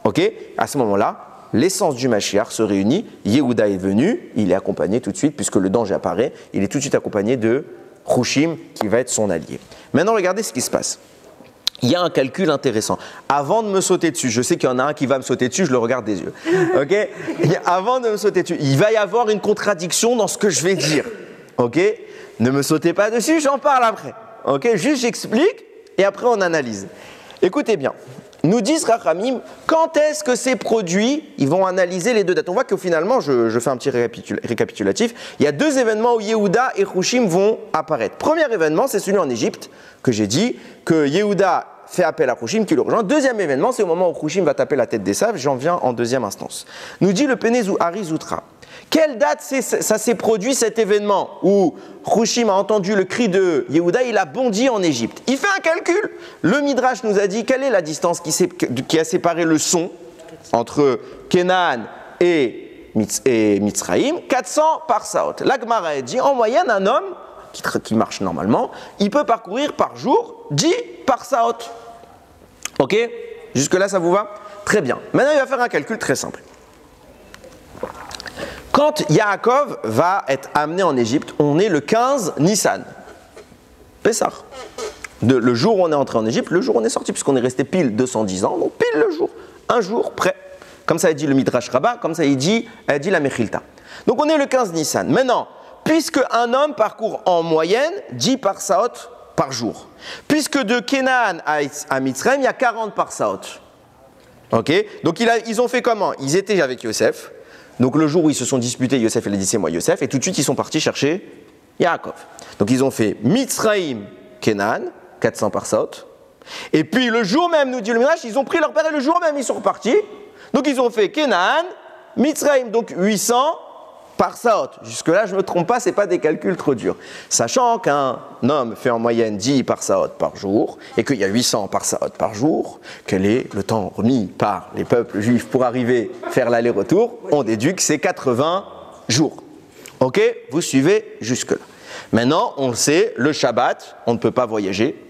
Ok ? À ce moment-là, l'essence du Mashiach se réunit, Yehuda est venu, il est accompagné tout de suite, puisque le danger apparaît, il est tout de suite accompagné de Hushim, qui va être son allié. Maintenant, regardez ce qui se passe. Il y a un calcul intéressant. Avant de me sauter dessus, je sais qu'il y en a un qui va me sauter dessus, je le regarde des yeux. Ok ? Avant de me sauter dessus, il va y avoir une contradiction dans ce que je vais dire. Ok ? Ne me sautez pas dessus, j'en parle après. Ok ? Juste j'explique et après on analyse. Écoutez bien. Nous disent Rachamim, quand est-ce que ces produits, ils vont analyser les deux dates. On voit que finalement, je fais un petit récapitulatif, il y a deux événements où Yehuda et Hushim vont apparaître. Premier événement, c'est celui en Égypte, que j'ai dit, que Yehuda fait appel à Hushim qui le rejoint. Deuxième événement, c'est au moment où Hushim va taper la tête d'Esav, j'en viens en deuxième instance. Nous dit le Pénézou Harizoutra. Quelle date ça s'est produit cet événement où Hushim a entendu le cri de Yehuda, il a bondi en Égypte. Il fait un calcul. Le Midrash nous a dit quelle est la distance qui a séparé le son entre Canaan et Mitzraïm, 400 parsaot. La Gemara a dit en moyenne un homme qui marche normalement, il peut parcourir par jour 10 parsaot. Ok ? Jusque-là ça vous va ? Très bien. Maintenant il va faire un calcul très simple. Quand Yaakov va être amené en Égypte, on est le 15 Nissan. Pessah. Le jour où on est entré en Égypte, le jour où on est sorti, puisqu'on est resté pile 210 ans, donc pile le jour, un jour près. Comme ça a dit le Midrash Rabbah, comme ça a dit la Mechilta. Donc on est le 15 Nissan. Maintenant, puisque un homme parcourt en moyenne 10 parsaot par jour, puisque de Canaan à Mitzrayim, il y a 40 parsaot. Ok ? Donc ils ont fait comment ? Ils étaient avec Yosef. Donc le jour où ils se sont disputés, Yosef il a dit c'est moi Yosef, et tout de suite ils sont partis chercher Yaakov. Donc ils ont fait Mitzraïm, Canaan, 400 parsaot. Et puis le jour même, nous dit le Midrash, ils ont pris leur père et le jour même ils sont repartis. Donc ils ont fait Canaan, Mitzraïm, donc 800 parsaot. Jusque-là, je ne me trompe pas, ce n'est pas des calculs trop durs. Sachant qu'un homme fait en moyenne 10 parsaot par jour et qu'il y a 800 parsaot par jour, quel est le temps remis par les peuples juifs pour arriver à faire l'aller-retour ? On déduit que c'est 80 jours. Ok ? Vous suivez jusque-là. Maintenant, on le sait, le Shabbat, on ne peut pas voyager.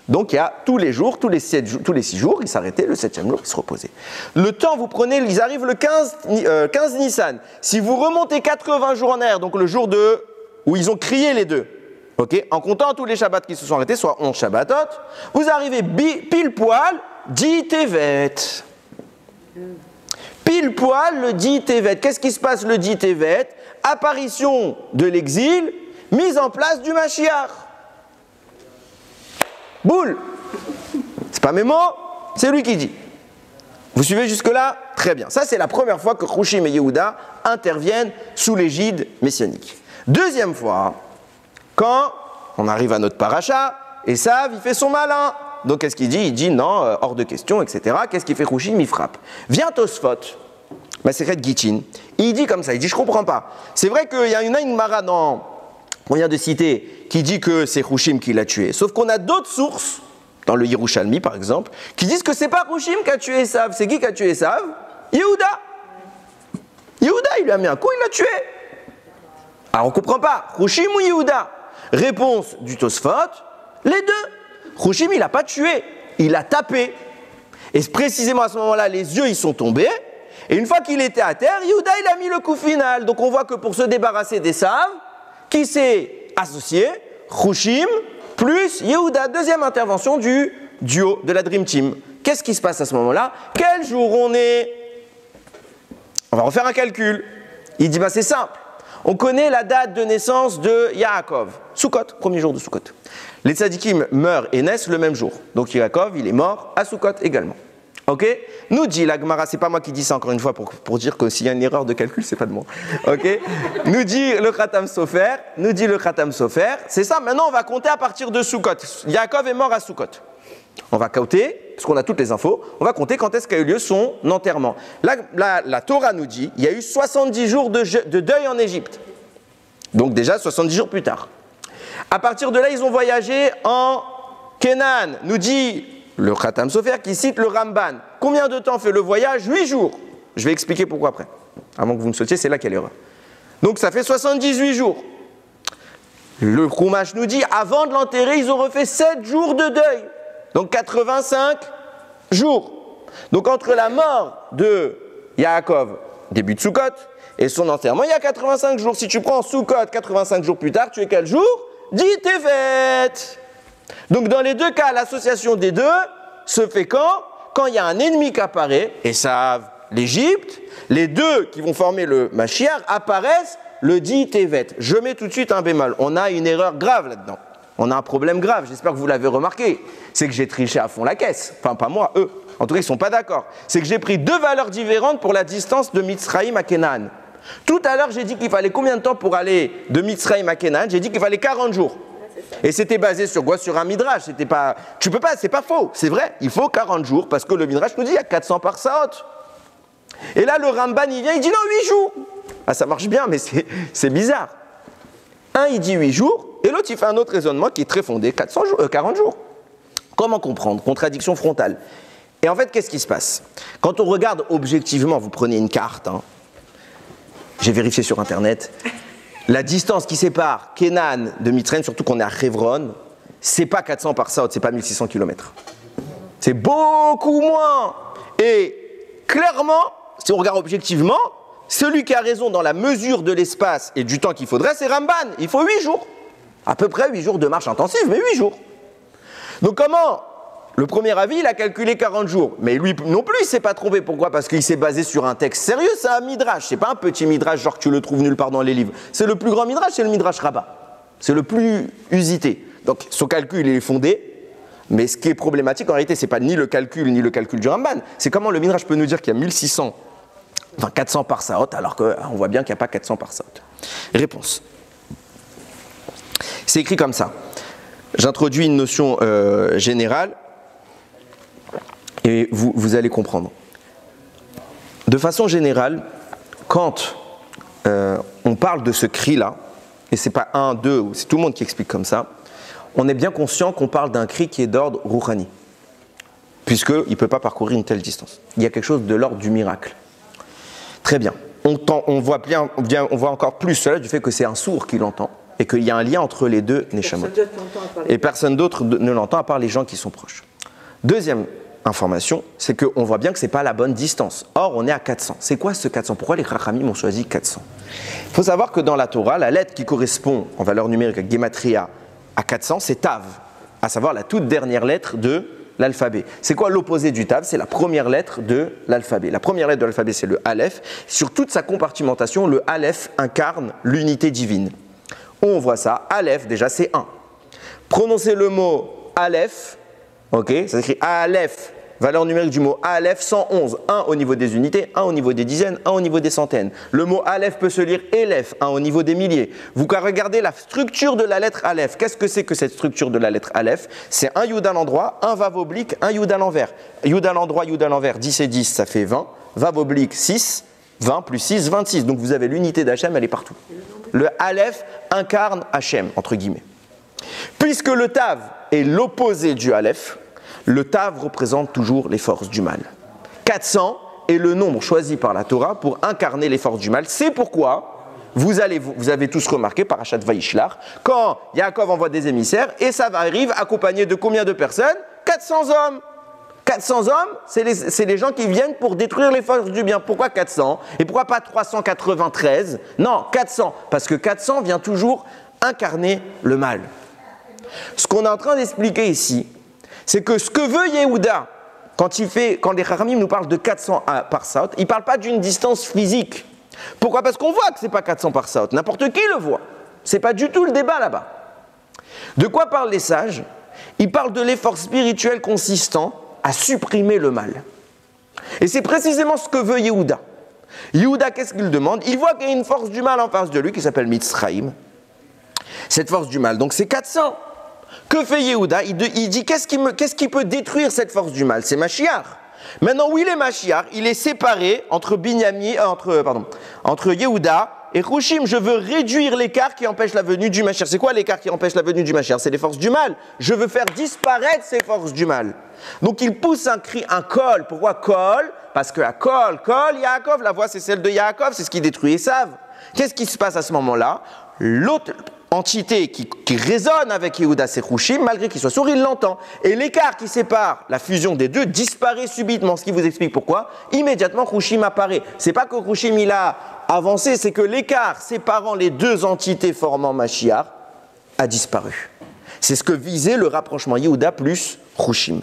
Donc il y a tous les jours, tous les 6 jours, ils s'arrêtaient, le 7e jour, ils se reposaient. Le temps, vous prenez, ils arrivent le 15 Nissan. Si vous remontez 80 jours en arrière, donc le jour où ils ont crié les deux, okay, en comptant tous les Shabbats qui se sont arrêtés, soit 11 Shabbatot, vous arrivez pile poil, 10 Tevet. Pile poil le 10 Tevet. Qu'est-ce qui se passe le 10 Tevet ? Apparition de l'exil, mise en place du Mashiach. Boule. C'est pas mes mots, c'est lui qui dit. Vous suivez jusque-là ? Très bien. Ça, c'est la première fois que Hushim et Yehuda interviennent sous l'égide messianique. Deuxième fois, quand on arrive à notre paracha, Esav, il fait son malin. Donc, qu'est-ce qu'il dit ? Il dit non, hors de question, etc. Qu'est-ce qu'il fait Hushim ? Il frappe. Vient Tosfot, Masechet Gittin. Il dit comme ça, il dit je comprends pas. C'est vrai qu'il y a une mara qu'on vient de citer, qui dit que c'est Hushim qui l'a tué. Sauf qu'on a d'autres sources, dans le Yerushalmi par exemple, qui disent que c'est pas Hushim qui a tué Esav. C'est qui a tué Esav ? Yehuda. Yehuda, il lui a mis un coup, il l'a tué. Alors on comprend pas, Hushim ou Yehuda ? Réponse du Tosfot, les deux. Hushim, il n'a pas tué, il a tapé. Et précisément à ce moment-là, les yeux, ils sont tombés. Et une fois qu'il était à terre, Yehuda, il a mis le coup final. Donc on voit que pour se débarrasser d'Esav, qui s'est associé, Hushim plus Yehuda. Deuxième intervention du duo de la Dream Team. Qu'est-ce qui se passe à ce moment-là ? Quel jour on est ? On va refaire un calcul. Il dit, c'est simple. On connaît la date de naissance de Yaakov. Sukkot, premier jour de Sukkot. Les tzadikim meurent et naissent le même jour. Donc Yaakov, il est mort à Sukkot également. Ok? Nous dit la Gemara, c'est pas moi qui dis ça encore une fois pour dire que s'il y a une erreur de calcul, c'est pas de moi. Ok? Nous dit le Khatam Sofer, c'est ça. Maintenant, on va compter à partir de Sukkot. Yaakov est mort à Sukkot. On va compter, parce qu'on a toutes les infos, on va compter quand est-ce qu'a eu lieu son enterrement. La Torah nous dit, il y a eu 70 jours de deuil en Égypte. Donc déjà 70 jours plus tard. À partir de là, ils ont voyagé en Canaan, nous dit le Khatam Sofer qui cite le Ramban. Combien de temps fait le voyage? 8 jours. Je vais expliquer pourquoi après. Avant que vous me sautiez, c'est là qu'il y a l'erreur. Donc ça fait 78 jours. Le Chumash nous dit, avant de l'enterrer, ils ont refait 7 jours de deuil. Donc 85 jours. Donc entre la mort de Yaakov, début de Sukkot, et son enterrement, il y a 85 jours. Si tu prends Sukkot 85 jours plus tard, tu es quel jour? 10 Tevet. Donc dans les deux cas, l'association des deux se fait quand il y a un ennemi qui apparaît, Esav, l'Égypte, les deux qui vont former le Mashiach apparaissent le 10 Tevet. Je mets tout de suite un bémol. On a une erreur grave là-dedans. On a un problème grave, j'espère que vous l'avez remarqué. C'est que j'ai triché à fond la caisse. Enfin, pas moi, eux. En tout cas, ils ne sont pas d'accord. C'est que j'ai pris deux valeurs différentes pour la distance de Mitzraïm à Canaan. Tout à l'heure, j'ai dit qu'il fallait combien de temps pour aller de Mitzraïm à Canaan? J'ai dit qu'il fallait 40 jours. Et c'était basé sur quoi? Sur un midrash. C'était pas, tu peux pas, c'est pas faux, c'est vrai. Il faut 40 jours parce que le midrash nous dit il y a 400 par saot. Et là, le Ramban, il vient, il dit non, 8 jours. Ah, ça marche bien, mais c'est bizarre. Un, il dit 8 jours, et l'autre, il fait un autre raisonnement qui est très fondé, 40 jours. Comment comprendre? Contradiction frontale. Et en fait, qu'est-ce qui se passe? Quand on regarde objectivement, vous prenez une carte, hein, j'ai vérifié sur Internet, la distance qui sépare Canaan de Mitzrayim, surtout qu'on est à Hebron, c'est pas 400 par saot, c'est pas 1600 km. C'est beaucoup moins. Et clairement, si on regarde objectivement, celui qui a raison dans la mesure de l'espace et du temps qu'il faudrait, c'est Ramban. Il faut 8 jours. À peu près 8 jours de marche intensive, mais 8 jours. Donc comment? Le premier avis, il a calculé 40 jours. Mais lui non plus, il ne s'est pas trompé. Pourquoi? Parce qu'il s'est basé sur un texte sérieux, c'est un midrash. C'est pas un petit midrash genre que tu le trouves nulle part dans les livres. C'est le plus grand midrash, c'est le midrash Rabbah. C'est le plus usité. Donc son calcul, il est fondé. Mais ce qui est problématique, en réalité, ce n'est pas ni le calcul du Ramban. C'est comment le midrash peut nous dire qu'il y a 1600, enfin 400 par saot, alors qu'on voit bien qu'il n'y a pas 400 par saot. Réponse. C'est écrit comme ça. J'introduis une notion générale. Et vous allez comprendre. De façon générale, quand on parle de ce cri-là, et c'est pas un, deux, c'est tout le monde qui explique comme ça, on est bien conscient qu'on parle d'un cri qui est d'ordre rouhani, puisqu'il ne peut pas parcourir une telle distance. Il y a quelque chose de l'ordre du miracle. Très bien. On voit encore plus cela du fait que c'est un sourd qui l'entend, et qu'il y a un lien entre les deux neshamot. Et personne d'autre ne l'entend à part les gens qui sont proches. Deuxième information, c'est qu'on voit bien que ce n'est pas la bonne distance. Or, on est à 400. C'est quoi ce 400? Pourquoi les Chachamim ont choisi 400? Il faut savoir que dans la Torah, la lettre qui correspond en valeur numérique à Gematria à 400, c'est Tav, à savoir la toute dernière lettre de l'alphabet. C'est quoi l'opposé du Tav? C'est la première lettre de l'alphabet. La première lettre de l'alphabet, c'est le Aleph. Sur toute sa compartimentation, le Aleph incarne l'unité divine. On voit ça. Aleph, déjà, c'est 1. Prononcez le mot Aleph. Ok, ça s'écrit Aleph, valeur numérique du mot Aleph 111, 1 au niveau des unités, 1 au niveau des dizaines, 1 au niveau des centaines. Le mot Aleph peut se lire Elef, 1 au niveau des milliers. Vous regardez la structure de la lettre Aleph. Qu'est-ce que c'est que cette structure de la lettre Aleph? C'est un Yud à l'endroit, un Vav oblique, un Yud à l'envers. Yud à l'endroit, Yud à l'envers, 10 et 10, ça fait 20. Vav oblique, 6, 20 plus 6, 26. Donc vous avez l'unité d'Hachem, elle est partout. Le Aleph incarne Hachem, entre guillemets. Puisque le Tav est l'opposé du Aleph, le Tav représente toujours les forces du mal. 400 est le nombre choisi par la Torah pour incarner les forces du mal. C'est pourquoi vous avez tous remarqué, Parashat Vayishlach, quand Yaakov envoie des émissaires, et ça arrive accompagné de combien de personnes? 400 hommes. 400 hommes, c'est les gens qui viennent pour détruire les forces du bien. Pourquoi 400? Et pourquoi pas 393? Non, 400. Parce que 400 vient toujours incarner le mal. Ce qu'on est en train d'expliquer ici, c'est que ce que veut Yehuda, quand les Chachamim nous parlent de 400 par saot, il ne parle pas d'une distance physique. Pourquoi? Parce qu'on voit que ce n'est pas 400 par saot. N'importe qui le voit. Ce n'est pas du tout le débat là-bas. De quoi parlent les sages? Ils parlent de l'effort spirituel consistant à supprimer le mal. Et c'est précisément ce que veut Yehuda. Yehuda, qu'est-ce qu'il demande? Il voit qu'il y a une force du mal en face de lui qui s'appelle Mitzraïm. Cette force du mal, donc c'est 400. Que fait Yehuda? Il dit qu'est-ce qui peut détruire cette force du mal? C'est Mashiach. Maintenant, où il est Mashiach? Il est séparé entre Yehuda et Hushim. Je veux réduire l'écart qui empêche la venue du Mashiach. C'est quoi l'écart qui empêche la venue du Mashiach? C'est les forces du mal. Je veux faire disparaître ces forces du mal. Donc il pousse un cri, un kol. Pourquoi kol? Parce que à kol, Yaakov, la voix c'est celle de Yaakov, c'est ce qui détruit Esav. Qu'est-ce qui se passe à ce moment-là? L'autre entité qui résonne avec Yehuda, c'est Hushim, malgré qu'il soit sourd, il l'entend. Et l'écart qui sépare la fusion des deux disparaît subitement, ce qui vous explique pourquoi. Immédiatement, Hushim apparaît. C'est pas que Hushim il a avancé, c'est que l'écart séparant les deux entités formant Mashiach a disparu. C'est ce que visait le rapprochement Yehuda plus Hushim.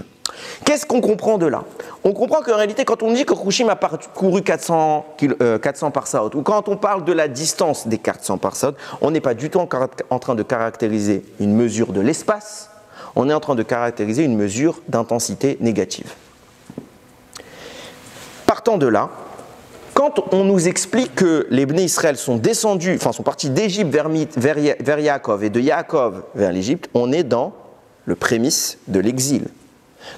Qu'est-ce qu'on comprend de là? On comprend qu'en réalité, quand on dit que Hushim a parcouru 400 parsaot, ou quand on parle de la distance des 400 parsaot, on n'est pas du tout en train de caractériser une mesure de l'espace, on est en train de caractériser une mesure d'intensité négative. Partant de là, quand on nous explique que les Bnei Israël sont descendus, sont partis d'Égypte vers Yaakov et de Yaakov vers l'Égypte, on est dans le prémisse de l'exil.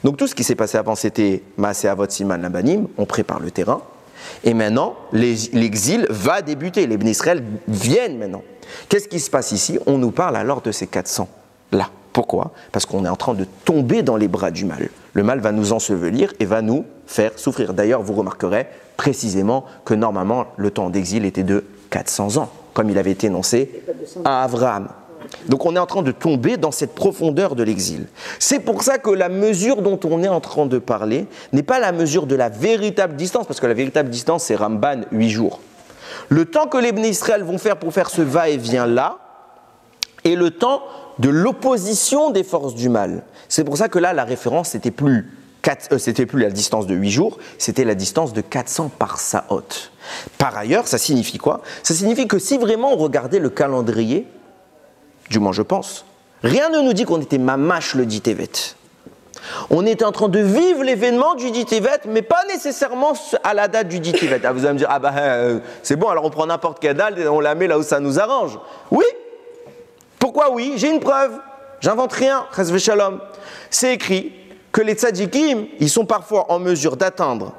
Donc tout ce qui s'est passé avant, c'était Maaseh Avot Siman Labanim, on prépare le terrain, et maintenant l'exil va débuter, les Bnei Israël viennent maintenant. Qu'est-ce qui se passe ici? On nous parle alors de ces 400 là. Pourquoi? Parce qu'on est en train de tomber dans les bras du mal. Le mal va nous ensevelir et va nous faire souffrir. D'ailleurs, vous remarquerez précisément que normalement le temps d'exil était de 400 ans, comme il avait été énoncé à Abraham. Donc on est en train de tomber dans cette profondeur de l'exil. C'est pour ça que la mesure dont on est en train de parler n'est pas la mesure de la véritable distance, parce que la véritable distance c'est Ramban, 8 jours. Le temps que les Bnei Israël vont faire pour faire ce va-et-vient là, est le temps de l'opposition des forces du mal. C'est pour ça que là la référence c'était plus la distance de 8 jours, c'était la distance de 400 parsaot. Par ailleurs, ça signifie quoi? Ça signifie que si vraiment on regardait le calendrier, du moins je pense, rien ne nous dit qu'on était mamash le 10 Tevet. On était en train de vivre l'événement du 10 Tevet, mais pas nécessairement à la date du 10 Tevet. Ah, vous allez me dire, c'est bon, alors on prend n'importe quelle date et on la met là où ça nous arrange. Oui. Pourquoi oui? J'ai une preuve. J'invente rien. Chas v'shalom. C'est écrit que les tzadikim, ils sont parfois en mesure d'atteindre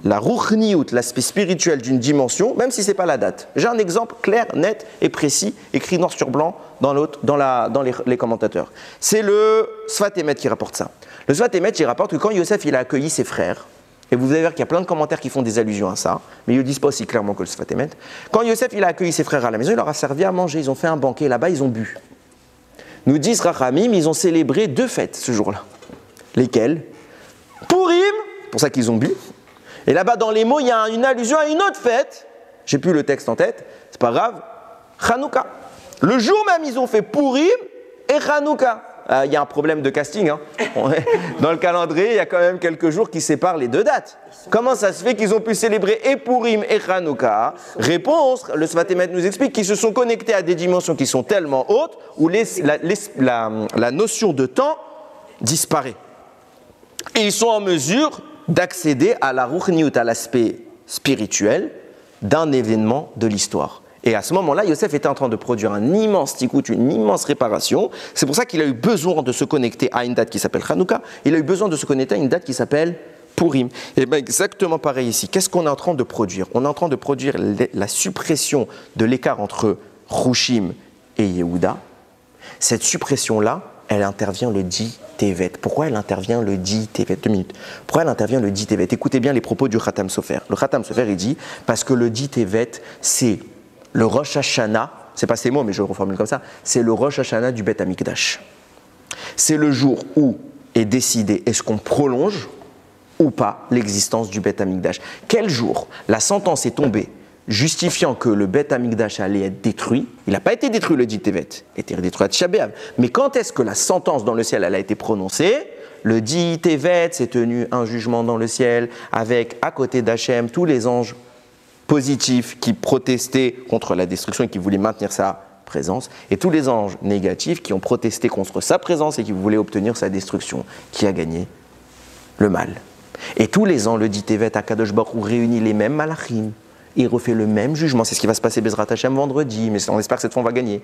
la ruchniout, l'aspect spirituel d'une dimension, même si ce n'est pas la date. J'ai un exemple clair, net et précis, écrit noir sur blanc dans les commentateurs. C'est le Sfat Emet qui rapporte ça. Le Sfat Emet, il rapporte que quand Yosef il a accueilli ses frères, et vous allez voir qu'il y a plein de commentaires qui font des allusions à ça, mais ils ne disent pas aussi clairement que le Sfat Emet. Quand Yosef il a accueilli ses frères à la maison, il leur a servi à manger, ils ont fait un banquet, là-bas ils ont bu. Nous disent Rachamim, ils ont célébré 2 fêtes ce jour-là. Lesquelles? Purim, pour ça qu'ils ont bu. Et là-bas, dans les mots, il y a une allusion à une autre fête. J'ai plus le texte en tête, c'est pas grave. Hanouka. Le jour même, ils ont fait Purim et Hanouka. Il y a un problème de casting. Hein. Dans le calendrier, il y a quand même quelques jours qui séparent les 2 dates. Comment ça se fait qu'ils ont pu célébrer et Purim et Hanouka? Réponse, le Sfat Emet nous explique qu'ils se sont connectés à des dimensions qui sont tellement hautes où la notion de temps disparaît. Et ils sont en mesure d'accéder à la ruchniout, à l'aspect spirituel d'un événement de l'histoire. Et à ce moment-là, Yosef était en train de produire un immense tikkut, une immense réparation. C'est pour ça qu'il a eu besoin de se connecter à une date qui s'appelle Hanouka. Il a eu besoin de se connecter à une date qui s'appelle Purim. Et bien exactement pareil ici. Qu'est-ce qu'on est en train de produire? On est en train de produire la suppression de l'écart entre Hushim et Yehuda. Cette suppression-là, elle intervient le 10 Tevet. Pourquoi elle intervient le 10 Tevet? 2 minutes. Pourquoi elle intervient le 10 Tevet? Écoutez bien les propos du Khatam Sofer. Le Khatam Sofer, il dit, parce que le 10 Tevet, c'est le Rosh Hashanah, c'est pas ces mots, mais je le reformule comme ça, c'est le Rosh Hashanah du Beth Amikdash. C'est le jour où est décidé, est-ce qu'on prolonge ou pas l'existence du Beth Amikdash. Quel jour la sentence est tombée justifiant que le Beth Amikdash allait être détruit? Il n'a pas été détruit le 10 Tevet, il a été détruit à Tisha B'Av. Mais quand est-ce que la sentence dans le ciel elle a été prononcée? Le 10 Tevet s'est tenu un jugement dans le ciel avec, à côté d'Hachem, tous les anges positifs qui protestaient contre la destruction et qui voulaient maintenir sa présence, et tous les anges négatifs qui ont protesté contre sa présence et qui voulaient obtenir sa destruction, qui a gagné le mal. Et tous les ans, le dit Tevet, Akadosh Baruch Hu réunit les mêmes malachim. Et il refait le même jugement. C'est ce qui va se passer Bezrat Hashem vendredi, mais on espère que cette fois on va gagner.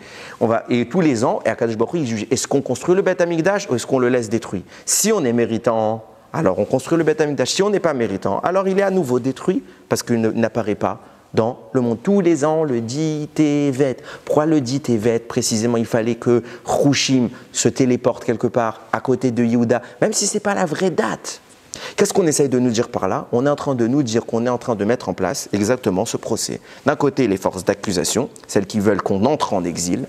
Et tous les ans, Akadosh Baruch Hu, il juge. Est-ce qu'on construit le Beth Amikdash ou est-ce qu'on le laisse détruit? Si on est méritant, alors on construit le Beth Amikdash. Si on n'est pas méritant, alors il est à nouveau détruit parce qu'il n'apparaît pas dans le monde. Tous les ans, le dit Tevet. Pourquoi le dit Tevet? Précisément, il fallait que Chouchim se téléporte quelque part à côté de Yehuda, même si ce n'est pas la vraie date. Qu'est-ce qu'on essaye de nous dire par là? On est en train de nous dire qu'on est en train de mettre en place exactement ce procès. D'un côté, les forces d'accusation, celles qui veulent qu'on entre en exil,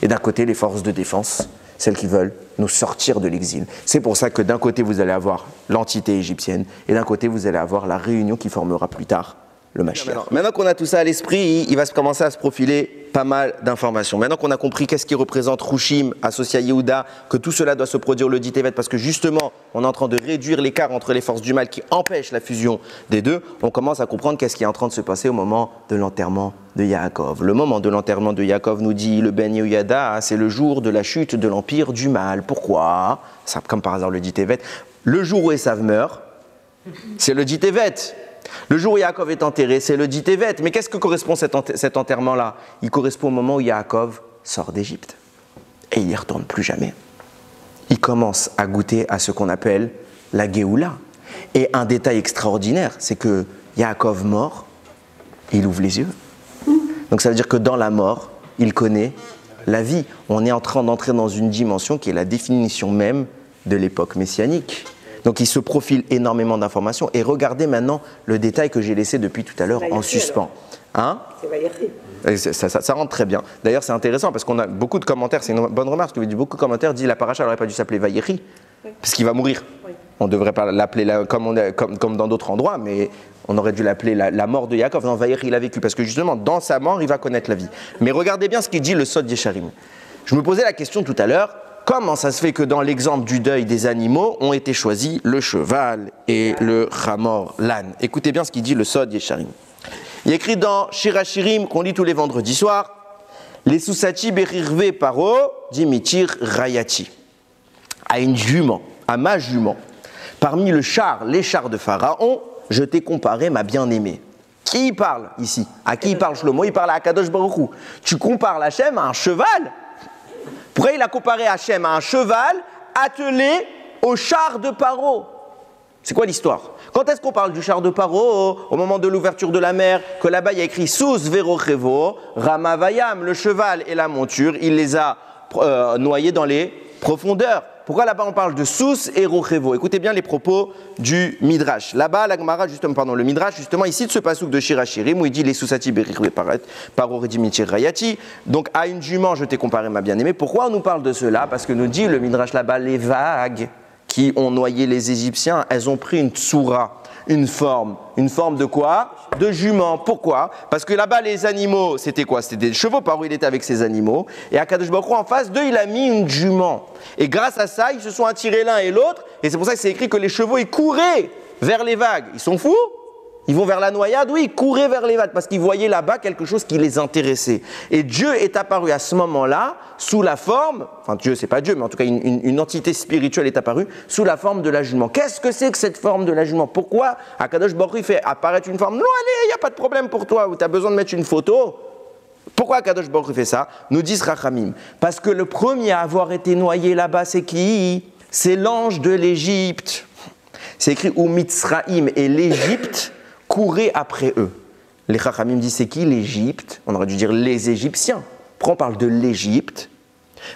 et d'un côté, les forces de défense, celles qui veulent nous sortir de l'exil. C'est pour ça que d'un côté, vous allez avoir l'entité égyptienne, et d'un côté, vous allez avoir la réunion qui formera plus tard le Mashiach. Maintenant qu'on a tout ça à l'esprit, il va commencer à se profiler pas mal d'informations. Maintenant qu'on a compris qu'est-ce qui représente Chouchim associé à Yehuda, que tout cela doit se produire le dit Tevet, parce que justement, on est en train de réduire l'écart entre les forces du mal qui empêchent la fusion des deux, on commence à comprendre qu'est-ce qui est en train de se passer au moment de l'enterrement de Yaakov. Le moment de l'enterrement de Yaakov, nous dit le Ben Yehoyada, c'est le jour de la chute de l'empire du mal. Pourquoi? Ça, comme par hasard le dit Tevet. Le jour où Esav meurt, c'est le dit Tevet. Le jour où Yaakov est enterré, c'est le dit Tevet. Mais qu'est-ce que correspond cet enterrement-là? Il correspond au moment où Yaakov sort d'Égypte. Et il n'y retourne plus jamais. Il commence à goûter à ce qu'on appelle la Géoula. Et un détail extraordinaire, c'est que Yaakov mort, il ouvre les yeux. Donc ça veut dire que dans la mort, il connaît la vie. On est en train d'entrer dans une dimension qui est la définition même de l'époque messianique. Donc il se profile énormément d'informations. Et regardez maintenant le détail que j'ai laissé depuis tout à l'heure en suspens. Hein? Ça rentre très bien. D'ailleurs, c'est intéressant parce qu'on a beaucoup de commentaires. C'est une bonne remarque. Beaucoup de commentaires disent la paracha n'aurait pas dû s'appeler Vayechi, parce qu'il va mourir. Oui. On ne devrait pas l'appeler comme dans d'autres endroits, mais on aurait dû l'appeler la mort de Yaakov. Non, Vayechi, il a vécu, parce que justement, dans sa mort, il va connaître la vie. Mais regardez bien ce qu'il dit le Sod Yesharim. Je me posais la question tout à l'heure. Comment ça se fait que dans l'exemple du deuil des animaux ont été choisis le cheval et le chamor, l'âne? Écoutez bien ce qu'il dit le Sod Yesharim. Il écrit dans Shir HaShirim qu'on lit tous les vendredis soirs, les Susati Berirve Paro Dimitir Rayati. À une jument, à ma jument, parmi les chars de Pharaon, je t'ai comparé ma bien-aimée. Qui parle ici? À qui il parle Shlomo? Il parle à Akadosh Baruch Hu. Tu compares Hachem à un cheval? Pourquoi il a comparé Hachem à un cheval attelé au char de Paro? C'est quoi l'histoire? Quand est-ce qu'on parle du char de Paro? Au moment de l'ouverture de la mer, que là-bas il y a écrit Sous Verochevo, Ramavayam, le cheval et la monture, il les a noyés dans les profondeurs. Pourquoi là-bas on parle de Sous et Rochevo? Écoutez bien les propos du Midrash. Là-bas, la Gemara, le Midrash, justement, il cite ce passouk de Shir HaShirim où il dit les Susati Berirve Paro Redimitir Rayati. Donc à une jument, je t'ai comparé ma bien-aimée. Pourquoi on nous parle de cela? Parce que nous dit le Midrash là-bas, les vagues qui ont noyé les Égyptiens, elles ont pris une tsoura, une forme de quoi? De jument. Pourquoi? Parce que là-bas, les animaux, c'était quoi? C'était des chevaux, Paro, il était avec ses animaux. Et Akadosh Baruch Hu, en face d'eux, il a mis une jument. Et grâce à ça, ils se sont attirés l'un et l'autre. Et c'est pour ça que c'est écrit que les chevaux, ils couraient vers les vagues. Ils sont fous? Ils vont vers la noyade? Oui, ils couraient vers les vagues parce qu'ils voyaient là-bas quelque chose qui les intéressait. Et Dieu est apparu à ce moment-là sous la forme, enfin Dieu, c'est pas Dieu, mais en tout cas une entité spirituelle est apparue sous la forme de la jument. Qu'est-ce que c'est que cette forme de la jument? Pourquoi Akadosh Baruch Hu fait apparaître une forme? Non, allez, il n'y a pas de problème pour toi, tu as besoin de mettre une photo. Pourquoi Akadosh Baruch Hu fait ça? Nous disent Rachamim. Parce que le premier à avoir été noyé là-bas, c'est qui? C'est l'ange de l'Égypte. C'est écrit où Mitzraïm et l'Égypte couraient après eux. Les Chachamim disent c'est qui l'Égypte? On aurait dû dire les Égyptiens. Pourquoi on parle de l'Égypte?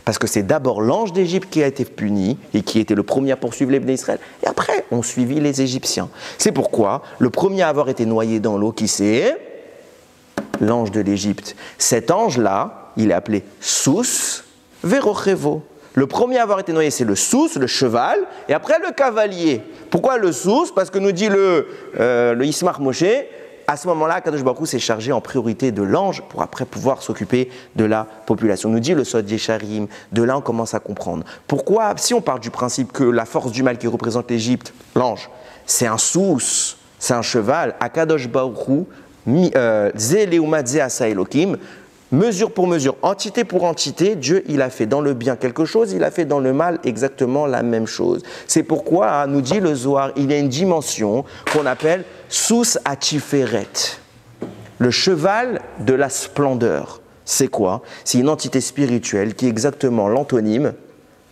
Parce que c'est d'abord l'ange d'Égypte qui a été puni et qui était le premier à poursuivre les Bnei Israël. Et après, on suivit les Égyptiens. C'est pourquoi le premier à avoir été noyé dans l'eau, qui c'est? L'ange de l'Égypte. Cet ange-là, il est appelé Sous Verochevo. Le premier à avoir été noyé, c'est le Sous, le cheval, et après le cavalier. Pourquoi le Sous? Parce que nous dit le Ismach Moshe, à ce moment-là, Kadosh Baruch Hu s'est chargé en priorité de l'ange pour après pouvoir s'occuper de la population. Nous dit le Sod Yesharim, de là on commence à comprendre. Pourquoi, si on part du principe que la force du mal qui représente l'Égypte, l'ange, c'est un Sous, c'est un cheval, à Kadosh Baruch Hu, Ze Leumat Ze Asa Elokim, mesure pour mesure, entité pour entité, Dieu, il a fait dans le bien quelque chose, il a fait dans le mal exactement la même chose. C'est pourquoi, nous dit le Zohar, il y a une dimension qu'on appelle Sous Atiferet, le cheval de la splendeur. C'est quoi? C'est une entité spirituelle qui est exactement l'antonyme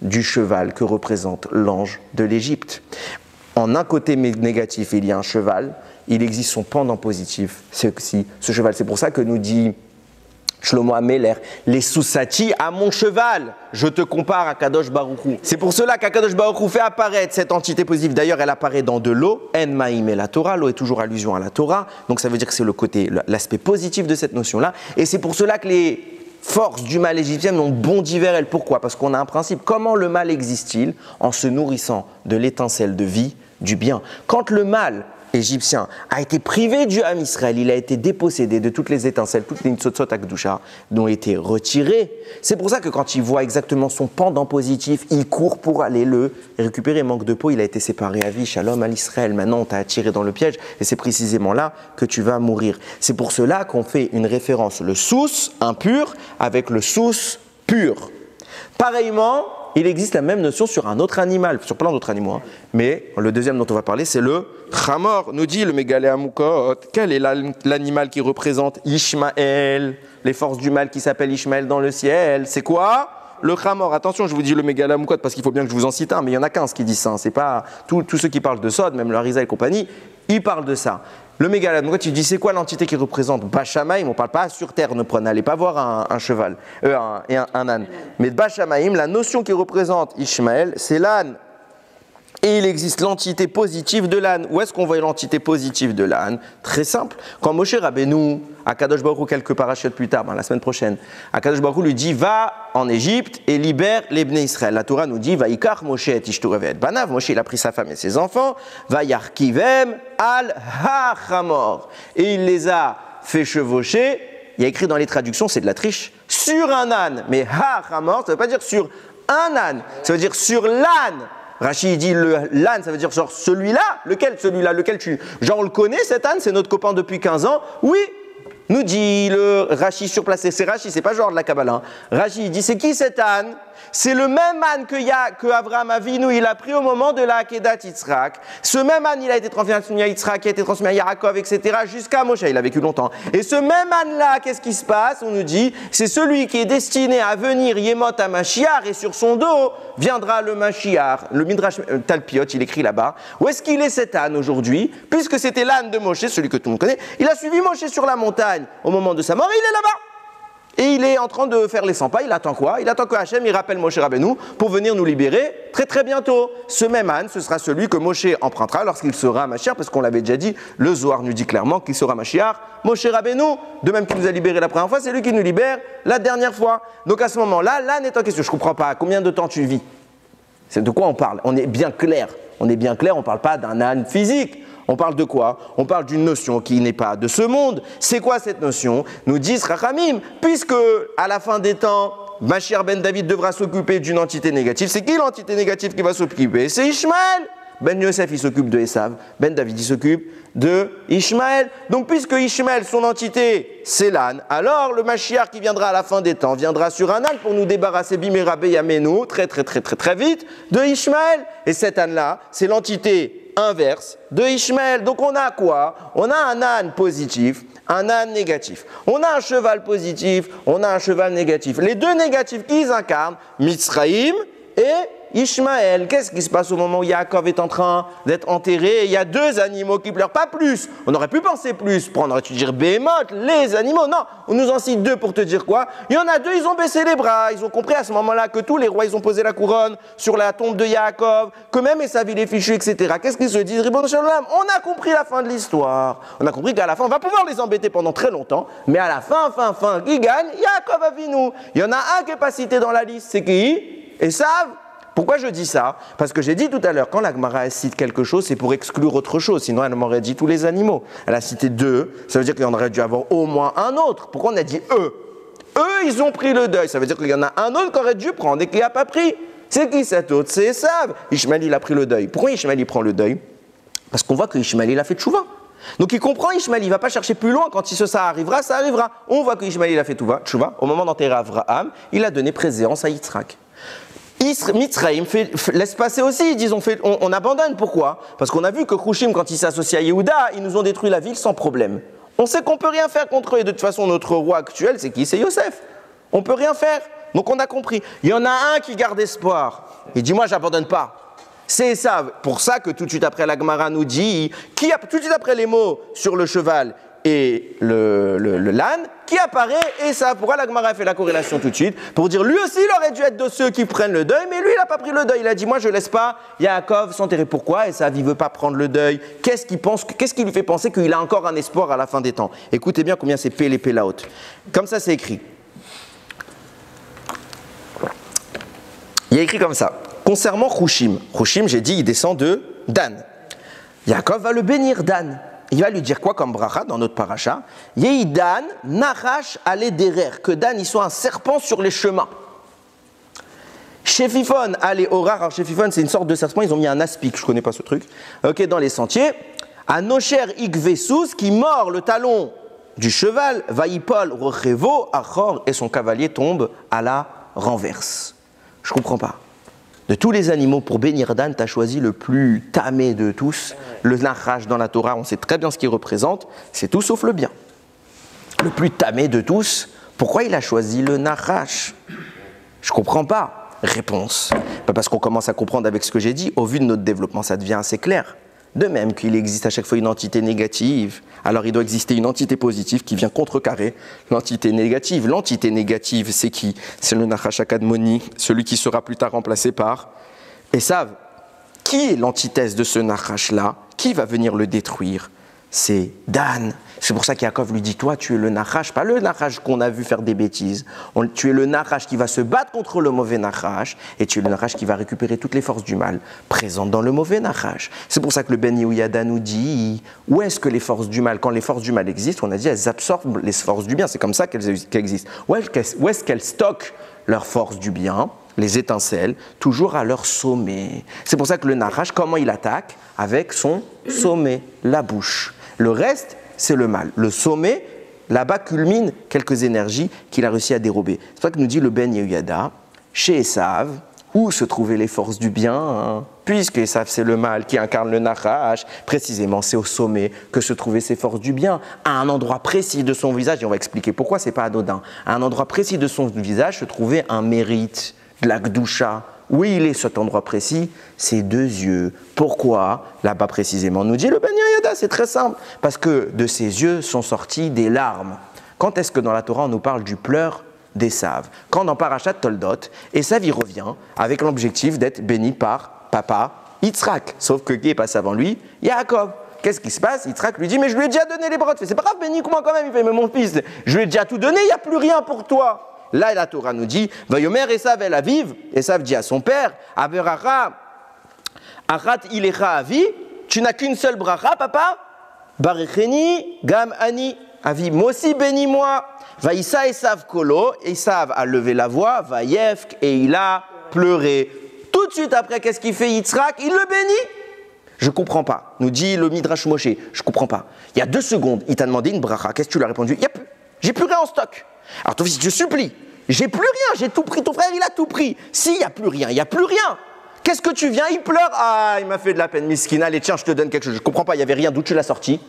du cheval que représente l'ange de l'Égypte. En un côté négatif, il y a un cheval, il existe son pendant positif, c'est aussi ce cheval. C'est pour ça que nous dit Shlomo Ameler, les Soussati à mon cheval, je te compare à Kadosh Baruch Hu. C'est pour cela qu'Akadosh Baruch Hu fait apparaître cette entité positive. D'ailleurs, elle apparaît dans de l'eau, En Maïm et la Torah. L'eau est toujours allusion à la Torah, donc ça veut dire que c'est le côté, l'aspect positif de cette notion-là. Et c'est pour cela que les forces du mal égyptien ont bondi vers elle. Pourquoi? Parce qu'on a un principe. Comment le mal existe-t-il? En se nourrissant de l'étincelle de vie du bien. Quand le mal égyptien a été privé du Ham Israël, il a été dépossédé de toutes les étincelles, toutes les Nitzotzot Akdusha ont été retirées. C'est pour ça que quand il voit exactement son pendant positif, il court pour aller le récupérer. Manque de peau, il a été séparé à vie, Shalom à l'Israël. Maintenant, on t'a attiré dans le piège et c'est précisément là que tu vas mourir. C'est pour cela qu'on fait une référence, le sous impur avec le sous pur. Pareillement, il existe la même notion sur un autre animal, sur plein d'autres animaux. Mais le deuxième dont on va parler, c'est le Chamor. Nous dit le Mégalé Amoukot, quel est l'animal qui représente Ishmaël, les forces du mal qui s'appellent Ishmaël dans le ciel? C'est quoi? Le Chamor. Attention, je vous dis le Mégalé Amoukot parce qu'il faut bien que je vous en cite un, mais il y en a 15 qui disent ça. C'est pas tous ceux qui parlent de Sod, même le Harizah et compagnie, ils parlent de ça. Le Mégalé Amoukot, tu dis c'est quoi l'entité qui représente Bachamaïm? On ne parle pas sur terre, n'allez pas voir un cheval, un âne. Mais Bachamaïm, la notion qui représente Ishmaël, c'est l'âne. Et il existe l'entité positive de l'âne. Où est-ce qu'on voit l'entité positive de l'âne? Très simple. Quand Moshe Rabbeinu, Akadosh Baruch Hu, quelques parachutes plus tard, la semaine prochaine, Akadosh Baruch Hu lui dit va en Égypte et libère les Bnei Israël. La Torah nous dit va yikach Moshe et ishto et banav. Moshe il a pris sa femme et ses enfants. Va yarkivem al hachamor. Et il les a fait chevaucher. Il y a écrit dans les traductions, c'est de la triche, sur un âne. Mais hachamor, ça ne veut pas dire sur un âne, ça veut dire sur l'âne. Rachid dit l'âne, ça veut dire genre celui-là, lequel tu... Genre on le connaît cet âne, c'est notre copain depuis 15 ans. Oui, nous dit le Rachid surplacé, c'est Rachid, c'est pas genre de la Kabbalah. Hein. Rachid dit c'est qui cet âne? C'est le même âne que Abraham Avinu, il a pris au moment de la Akedat Yitzhak. Ce même âne, il a été transmis à Yitzhak, il a été transmis à Yaakov, etc. jusqu'à Moshe, il a vécu longtemps. Et ce même âne-là, qu'est-ce qui se passe? On nous dit, c'est celui qui est destiné à venir Yemot à Mashiach, et sur son dos viendra le Mashiach. Le Midrash Talpiot, il écrit là-bas. Où est-ce qu'il est cet âne aujourd'hui? Puisque c'était l'âne de Moshe, celui que tout le monde connaît, il a suivi Moshe sur la montagne au moment de sa mort, il est là-bas. Et il est en train de faire les 100 pas, il attend quoi? Il attend que Hachem, il rappelle Moshe Rabbeinu pour venir nous libérer très très bientôt. Ce même âne, ce sera celui que Moshe empruntera lorsqu'il sera Mashiach, parce qu'on l'avait déjà dit, le Zohar nous dit clairement qu'il sera Mashiach, Moshe Rabbeinu, de même qu'il nous a libérés la première fois, c'est lui qui nous libère la dernière fois. Donc à ce moment-là, l'âne est en question. Je ne comprends pas, combien de temps tu vis? C'est de quoi on parle? On est bien clair, on ne parle pas d'un âne physique. On parle de quoi? On parle d'une notion qui n'est pas de ce monde. C'est quoi cette notion? Nous disent Rachamim, puisque à la fin des temps, Mashiach ben David devra s'occuper d'une entité négative. C'est qui l'entité négative qui va s'occuper? C'est Ishmaël. Ben Yosef, il s'occupe de Esav. Ben David, il s'occupe de Ishmaël. Donc, puisque Ishmaël, son entité, c'est l'âne, alors le Mashiach qui viendra à la fin des temps viendra sur un âne pour nous débarrasser Bimérabé Yamenu très vite de Ishmaël. Et cet âne-là, c'est l'entité inverse de Ishmaël. Donc on a quoi? On a un âne positif, un âne négatif. On a un cheval positif, on a un cheval négatif. Les deux négatifs qu'ils incarnent, Mitzraïm et Ishmaël. Qu'est-ce qui se passe au moment où Yaakov est en train d'être enterré? Il y a deux animaux qui pleurent, pas plus. On aurait pu penser plus, prendre, tu dire Béhémoth, les animaux. Non, on nous en cite deux pour te dire quoi? Il y en a deux, ils ont baissé les bras. Ils ont compris à ce moment-là que tous les rois, ils ont posé la couronne sur la tombe de Yaakov, que même Esav, il est fichu, etc. Qu'est-ce qu'ils se disent? Ribon Shalom, on a compris la fin de l'histoire. On a compris qu'à la fin, on va pouvoir les embêter pendant très longtemps, mais à la fin, qui gagne? Yaakov Avinu. Il y en a un qui n'est pas cité dans la liste, c'est qui? Esav. Pourquoi je dis ça? Parce que j'ai dit tout à l'heure, quand la Gemara cite quelque chose, c'est pour exclure autre chose, sinon elle m'aurait dit tous les animaux. Elle a cité deux, ça veut dire qu'il y en aurait dû avoir au moins un autre. Pourquoi on a dit eux? Eux, ils ont pris le deuil, ça veut dire qu'il y en a un autre qui aurait dû prendre et qui n'a pas pris. C'est qui cet autre? C'est Esav. Ishmaël, il a pris le deuil. Pourquoi Ishmaël, il prend le deuil? Parce qu'on voit que Ishmaël, il a fait tchouva. Donc il comprend Ishmael, il ne va pas chercher plus loin. Quand ça arrivera, ça arrivera. On voit que Ishmael il a fait tchouva. Au moment d'enterrer Abraham, il a donné préséance à Yitzhak. Mitzrayim laisse passer aussi, ils disent on abandonne. Pourquoi? Parce qu'on a vu que Khushim, quand il s'est associé à Yehuda, ils nous ont détruit la ville sans problème. On sait qu'on ne peut rien faire contre eux. Et de toute façon, notre roi actuel, c'est qui? C'est Yosef. On ne peut rien faire. Donc on a compris. Il y en a un qui garde espoir. Il dit moi, j'abandonne pas. C'est ça. Pour ça que tout de suite après, la Gemara nous dit, tout de suite après les mots sur le cheval et l'âne, qui apparaît et ça. Pourquoi la Gemara fait la corrélation tout de suite? Pour dire lui aussi, il aurait dû être de ceux qui prennent le deuil, mais lui, il n'a pas pris le deuil. Il a dit moi, je ne laisse pas Yaakov s'enterrer. Pourquoi? Et ça, il ne veut pas prendre le deuil. Qu'est-ce qui lui fait penser qu'il a encore un espoir à la fin des temps? Écoutez bien combien c'est Pélé Pélaot. Comme ça, c'est écrit. Il y a écrit comme ça. Concernant Khushim, j'ai dit, il descend de Dan. Yaakov va le bénir, Dan. Il va lui dire quoi comme bracha dans notre paracha? Yehi Dan, Nachash ale derer, que Dan il soit un serpent sur les chemins. Shefifon ale orar, alors Shefifon c'est une sorte de serpent, ils ont mis un aspic, je ne connais pas ce truc, ok, dans les sentiers. Anosher ikvesous, qui mord le talon du cheval, vaïpol rochevo, achor, et son cavalier tombe à la renverse. Je ne comprends pas. De tous les animaux, pour bénir Dan, tu as choisi le plus tamé de tous. Le Nachash dans la Torah, on sait très bien ce qu'il représente. C'est tout sauf le bien. Le plus tamé de tous, pourquoi il a choisi le Nachash? Je ne comprends pas. Réponse. Parce qu'on commence à comprendre avec ce que j'ai dit. Au vu de notre développement, ça devient assez clair. De même qu'il existe à chaque fois une entité négative, alors il doit exister une entité positive qui vient contrecarrer l'entité négative. L'entité négative, c'est qui? C'est le Nachash Akadmoni, celui qui sera plus tard remplacé par Esav. Qui est l'antithèse de ce Nachash-là? Qui va venir le détruire? C'est Dan. C'est pour ça qu'Yaakov lui dit, toi tu es le Nachash, pas le Nachash qu'on a vu faire des bêtises. Tu es le Nachash qui va se battre contre le mauvais Nachash, et tu es le Nachash qui va récupérer toutes les forces du mal présentes dans le mauvais Nachash. C'est pour ça que le Ben Yehoyada nous dit, où est-ce que les forces du mal, quand les forces du mal existent, on a dit elles absorbent les forces du bien, c'est comme ça qu'elles existent. Où est-ce qu'elles stockent leurs forces du bien, les étincelles, toujours à leur sommet. C'est pour ça que le Nachash, comment il attaque? Avec son sommet, la bouche. Le reste, c'est le mal. Le sommet, là-bas, culmine quelques énergies qu'il a réussi à dérober. C'est pour ça que nous dit le Ben Yehoyada, chez Esav, où se trouvaient les forces du bien, puisque Esav, c'est le mal qui incarne le Nachash, précisément, c'est au sommet que se trouvaient ces forces du bien, à un endroit précis de son visage, et on va expliquer pourquoi c'est pas anodin, à un endroit précis de son visage se trouvait un mérite, de la Gdusha. Où il est cet endroit précis? Ses deux yeux. Pourquoi? Là-bas précisément, nous dit le Ben Yehoyada, c'est très simple. Parce que de ses yeux sont sorties des larmes. Quand est-ce que dans la Torah on nous parle du pleur d'Esav? Quand dans Parashat Toldot, Esav y revient avec l'objectif d'être béni par papa Yitzhak. Sauf que qui est passé avant lui? Yaakov. Qu'est-ce qui se passe? Yitzhak lui dit, mais je lui ai déjà donné les brottes. C'est pas grave, bénis-moi quand même. Il fait, mais mon fils, je lui ai déjà tout donné, il n'y a plus rien pour toi. Là, la Torah nous dit, Vayomer Esav el Aviv, Esav dit à son père, Averacha, Achat ilecha avi, tu n'as qu'une seule bracha, papa, Barecheni, Gam Ani, Avi, moi aussi bénis-moi. Vaïssa Esav kolo, Esav a levé la voix, Vayefk, et il a pleuré. Tout de suite après, qu'est-ce qu'il fait Yitzhak? Il le bénit. Je ne comprends pas, nous dit le Midrash Moshe, je ne comprends pas. Il y a 2 secondes, il t'a demandé une bracha, qu'est-ce que tu lui as répondu? Il y a plus, j'ai plus rien en stock. Alors ton fils, je supplie, j'ai plus rien, j'ai tout pris, ton frère il a tout pris. S'il n'y a plus rien, il n'y a plus rien. Qu'est-ce que tu viens? Il pleure. Ah, il m'a fait de la peine, miskin. Allez, tiens, je te donne quelque chose. Je ne comprends pas, il n'y avait rien. D'où tu l'as sorti?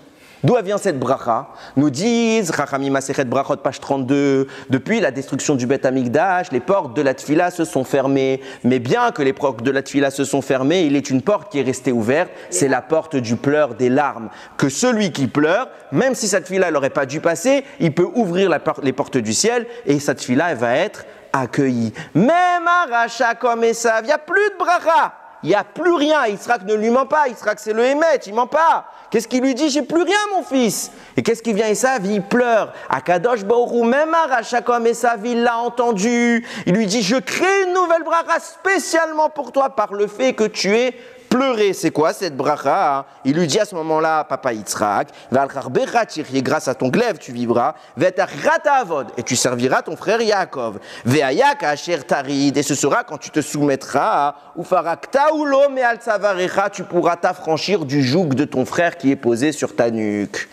D'où vient cette bracha? Nous disent, Rachamim Masechet Brachot, page 32, depuis la destruction du Beth Amikdash, les portes de la Tfila se sont fermées. Mais bien que les portes de la Tfila se sont fermées, il est une porte qui est restée ouverte, c'est la porte du pleur des larmes. Que celui qui pleure, même si cette Tfila n'aurait pas dû passer, il peut ouvrir les portes du ciel et cette Tfila, elle va être accueillie. Même un rachat comme Esav, il n'y a plus de bracha. Il n'y a plus rien. Yitzhak ne lui ment pas. Yitzhak, c'est le Hémet, il ne ment pas. Qu'est-ce qu'il lui dit? J'ai plus rien, mon fils. Et qu'est-ce qui vient Esav? Il pleure. Akadosh Baruch Hu, même un rachat comme Esav, il l'a entendu. Il lui dit, je crée une nouvelle bracha spécialement pour toi par le fait que tu es Pleurer, c'est quoi cette bracha? Il lui dit à ce moment-là, papa Yitzhak, grâce à ton glaive tu vivras, et tu serviras ton frère Yaakov. Et ce sera quand tu te soumettras, tu pourras t'affranchir du joug de ton frère qui est posé sur ta nuque.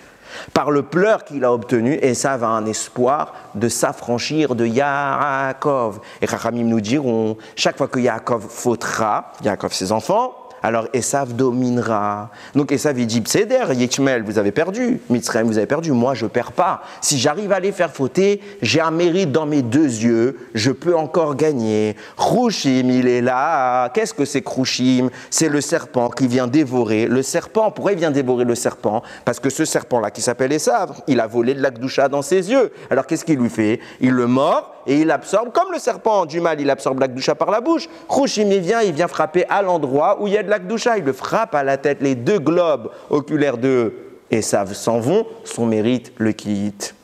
Par le pleur qu'il a obtenu, Esav a un espoir de s'affranchir de Yaakov. Et Chachamim nous diront, chaque fois que Yaakov fautera, Yaakov ses enfants, alors Esav dominera. Donc Esav il dit, Pseder, Yishmael, vous avez perdu, Mitzrayim, vous avez perdu, moi je ne perds pas. Si j'arrive à les faire fauter, j'ai un mérite dans mes deux yeux, je peux encore gagner. Chrushim, il est là. Qu'est-ce que c'est Chrushim? C'est le serpent qui vient dévorer. Le serpent, pourquoi il vient dévorer le serpent? Parce que ce serpent-là qui s'appelle Esav, il a volé de la Gdusha dans ses yeux. Alors qu'est-ce qu'il lui fait? Il le mord et il absorbe, comme le serpent du mal, il absorbe la Gdusha par la bouche. Chrushim, il vient frapper à l'endroit où il y a de la Gdusha, il le frappe à la tête, les deux globes oculaires de Esav s'en vont, son mérite le quitte.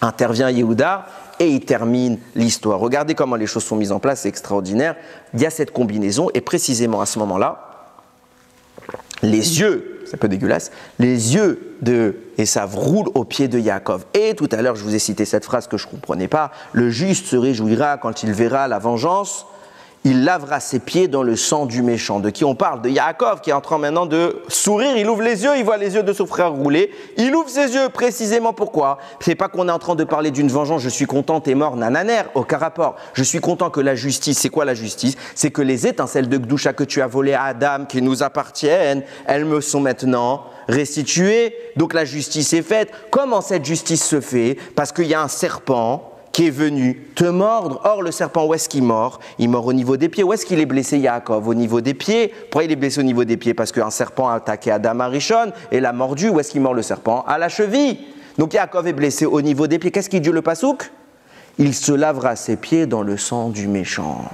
Intervient Yehuda et il termine l'histoire. Regardez comment les choses sont mises en place, c'est extraordinaire. Il y a cette combinaison et précisément à ce moment-là, les yeux, c'est un peu dégueulasse, les yeux de Esav roulent aux pieds de Yaakov. Et tout à l'heure, je vous ai cité cette phrase que je ne comprenais pas, le juste se réjouira quand il verra la vengeance. Il lavera ses pieds dans le sang du méchant. De qui on parle? De Yaakov qui est en train maintenant de sourire. Il ouvre les yeux, il voit les yeux de son frère rouler. Il ouvre ses yeux précisément pourquoi? C'est pas qu'on est en train de parler d'une vengeance. Je suis content, t'es mort, nananer. Aucun rapport. Je suis content que la justice, c'est quoi la justice? C'est que les étincelles de Gdusha que tu as volées à Adam, qui nous appartiennent, elles me sont maintenant restituées. Donc la justice est faite. Comment cette justice se fait? Parce qu'il y a un serpent qui est venu te mordre. Or, le serpent, où est-ce qu'il mord? Il mord au niveau des pieds. Où est-ce qu'il est blessé, Yaakov? Au niveau des pieds. Pourquoi il est blessé au niveau des pieds? Parce qu'un serpent a attaqué Adam Arishon et l'a mordu. Où est-ce qu'il mord le serpent? À la cheville. Donc, Yaakov est blessé au niveau des pieds. Qu'est-ce qu'il dit le pasouk? Il se lavera ses pieds dans le sang du méchant.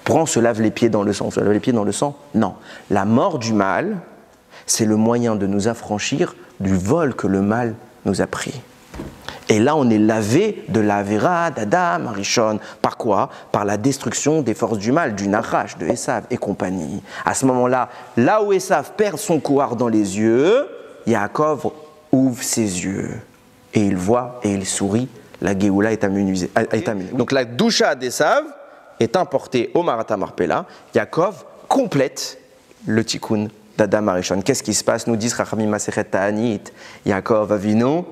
Pourquoi on se lave les pieds dans le sang? On se lave les pieds dans le sang? Non. La mort du mal, c'est le moyen de nous affranchir du vol que le mal nous a pris. Et là, on est lavé de l'Avera d'Adam Arishon. Par quoi? Par la destruction des forces du mal, du Nachash, de Esav et compagnie. À ce moment-là, là où Esav perd son couard dans les yeux, Yaakov ouvre ses yeux. Et il voit et il sourit. La Géoula est amenée. Donc la Gdusha d'Esav est importée au Marata Marpella. Yaakov complète le tikkun d'Adam Arishon. Qu'est-ce qui se passe? Nous disent Chachamim Masechet Ta'anit. Yaakov Avinu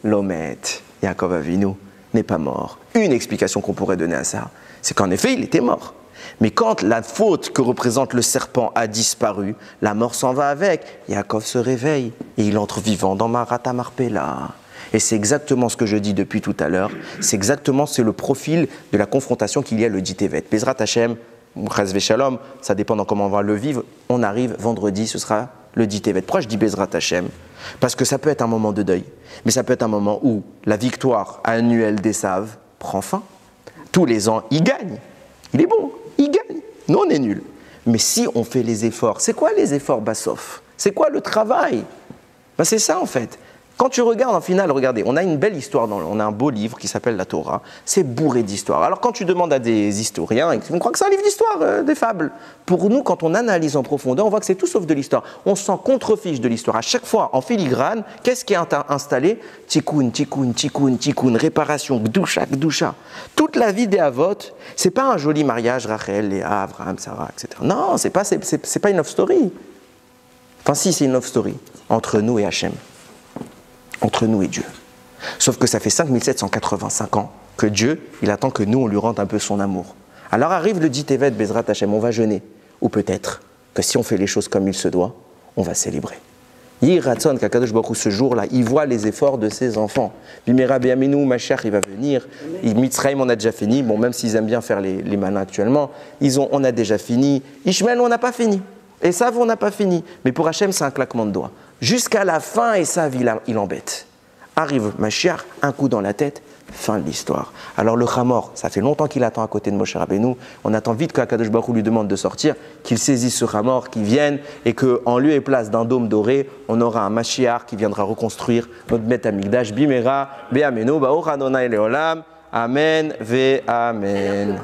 Lomet, Yaakov Avinu n'est pas mort. Une explication qu'on pourrait donner à ça, c'est qu'en effet, il était mort. Mais quand la faute que représente le serpent a disparu, la mort s'en va avec. Yaakov se réveille et il entre vivant dans Marata Marpella. Et c'est exactement ce que je dis depuis tout à l'heure. C'est le profil de la confrontation qu'il y a le dit Tevet. Bezrat Hashem, Chas Veshalom, ça dépend de comment on va le vivre. On arrive vendredi, ce sera le dit Tevet. Pourquoi je dis Bezrat Hashem? Parce que ça peut être un moment de deuil, mais ça peut être un moment où la victoire annuelle d'Esav prend fin. Tous les ans, il gagne. Il est bon, il gagne. Nous, on est nuls. Mais si on fait les efforts, c'est quoi les efforts, Bassof? C'est quoi le travail? Ben, c'est ça, en fait. Quand tu regardes en finale, regardez, on a une belle histoire, on a un beau livre qui s'appelle la Torah, c'est bourré d'histoires. Alors quand tu demandes à des historiens, on croit que c'est un livre d'histoire, des fables. Pour nous, quand on analyse en profondeur, on voit que c'est tout sauf de l'histoire. On s'en contrefiche de l'histoire. À chaque fois, en filigrane, qu'est-ce qui est installé? Tikkun, tikkun, tikkun, tikkun, réparation, gdusha, gdusha. Toute la vie des Avot, c'est pas un joli mariage, Rachel, Léa, Abraham, Sarah, etc. Non, c'est pas une love story. Enfin si, c'est une love story entre nous et Hachem. Entre nous et Dieu. Sauf que ça fait 5785 ans que Dieu, il attend que nous, on lui rende un peu son amour. Alors arrive le dit Tevet, Bezrat Hashem, on va jeûner. Ou peut-être que si on fait les choses comme il se doit, on va célébrer. Yiratson, qu'Akadosh Baruch Hu, ce jour-là, il voit les efforts de ses enfants. Bimera Be'aminu, Mashiach, il va venir. Mitzrayim, on a déjà fini. Bon, même s'ils aiment bien faire les malins actuellement, on a déjà fini. Ishmael, on n'a pas fini. Esav, on n'a pas fini. Mais pour Hachem, c'est un claquement de doigts. Jusqu'à la fin, Esav, il embête. Arrive Mashiach, un coup dans la tête, fin de l'histoire. Alors le Hamor, ça fait longtemps qu'il attend à côté de Moshe Rabbeinu. On attend vite qu'Akadosh Baruch Hu lui demande de sortir, qu'il saisisse ce Hamor, qu'il vienne, et qu'en lieu et place d'un dôme doré, on aura un Mashiach qui viendra reconstruire notre Bet Hamikdash. Bimera, Be'amenu, Ba'or Adonai Leolam. Amen, Ve Amen.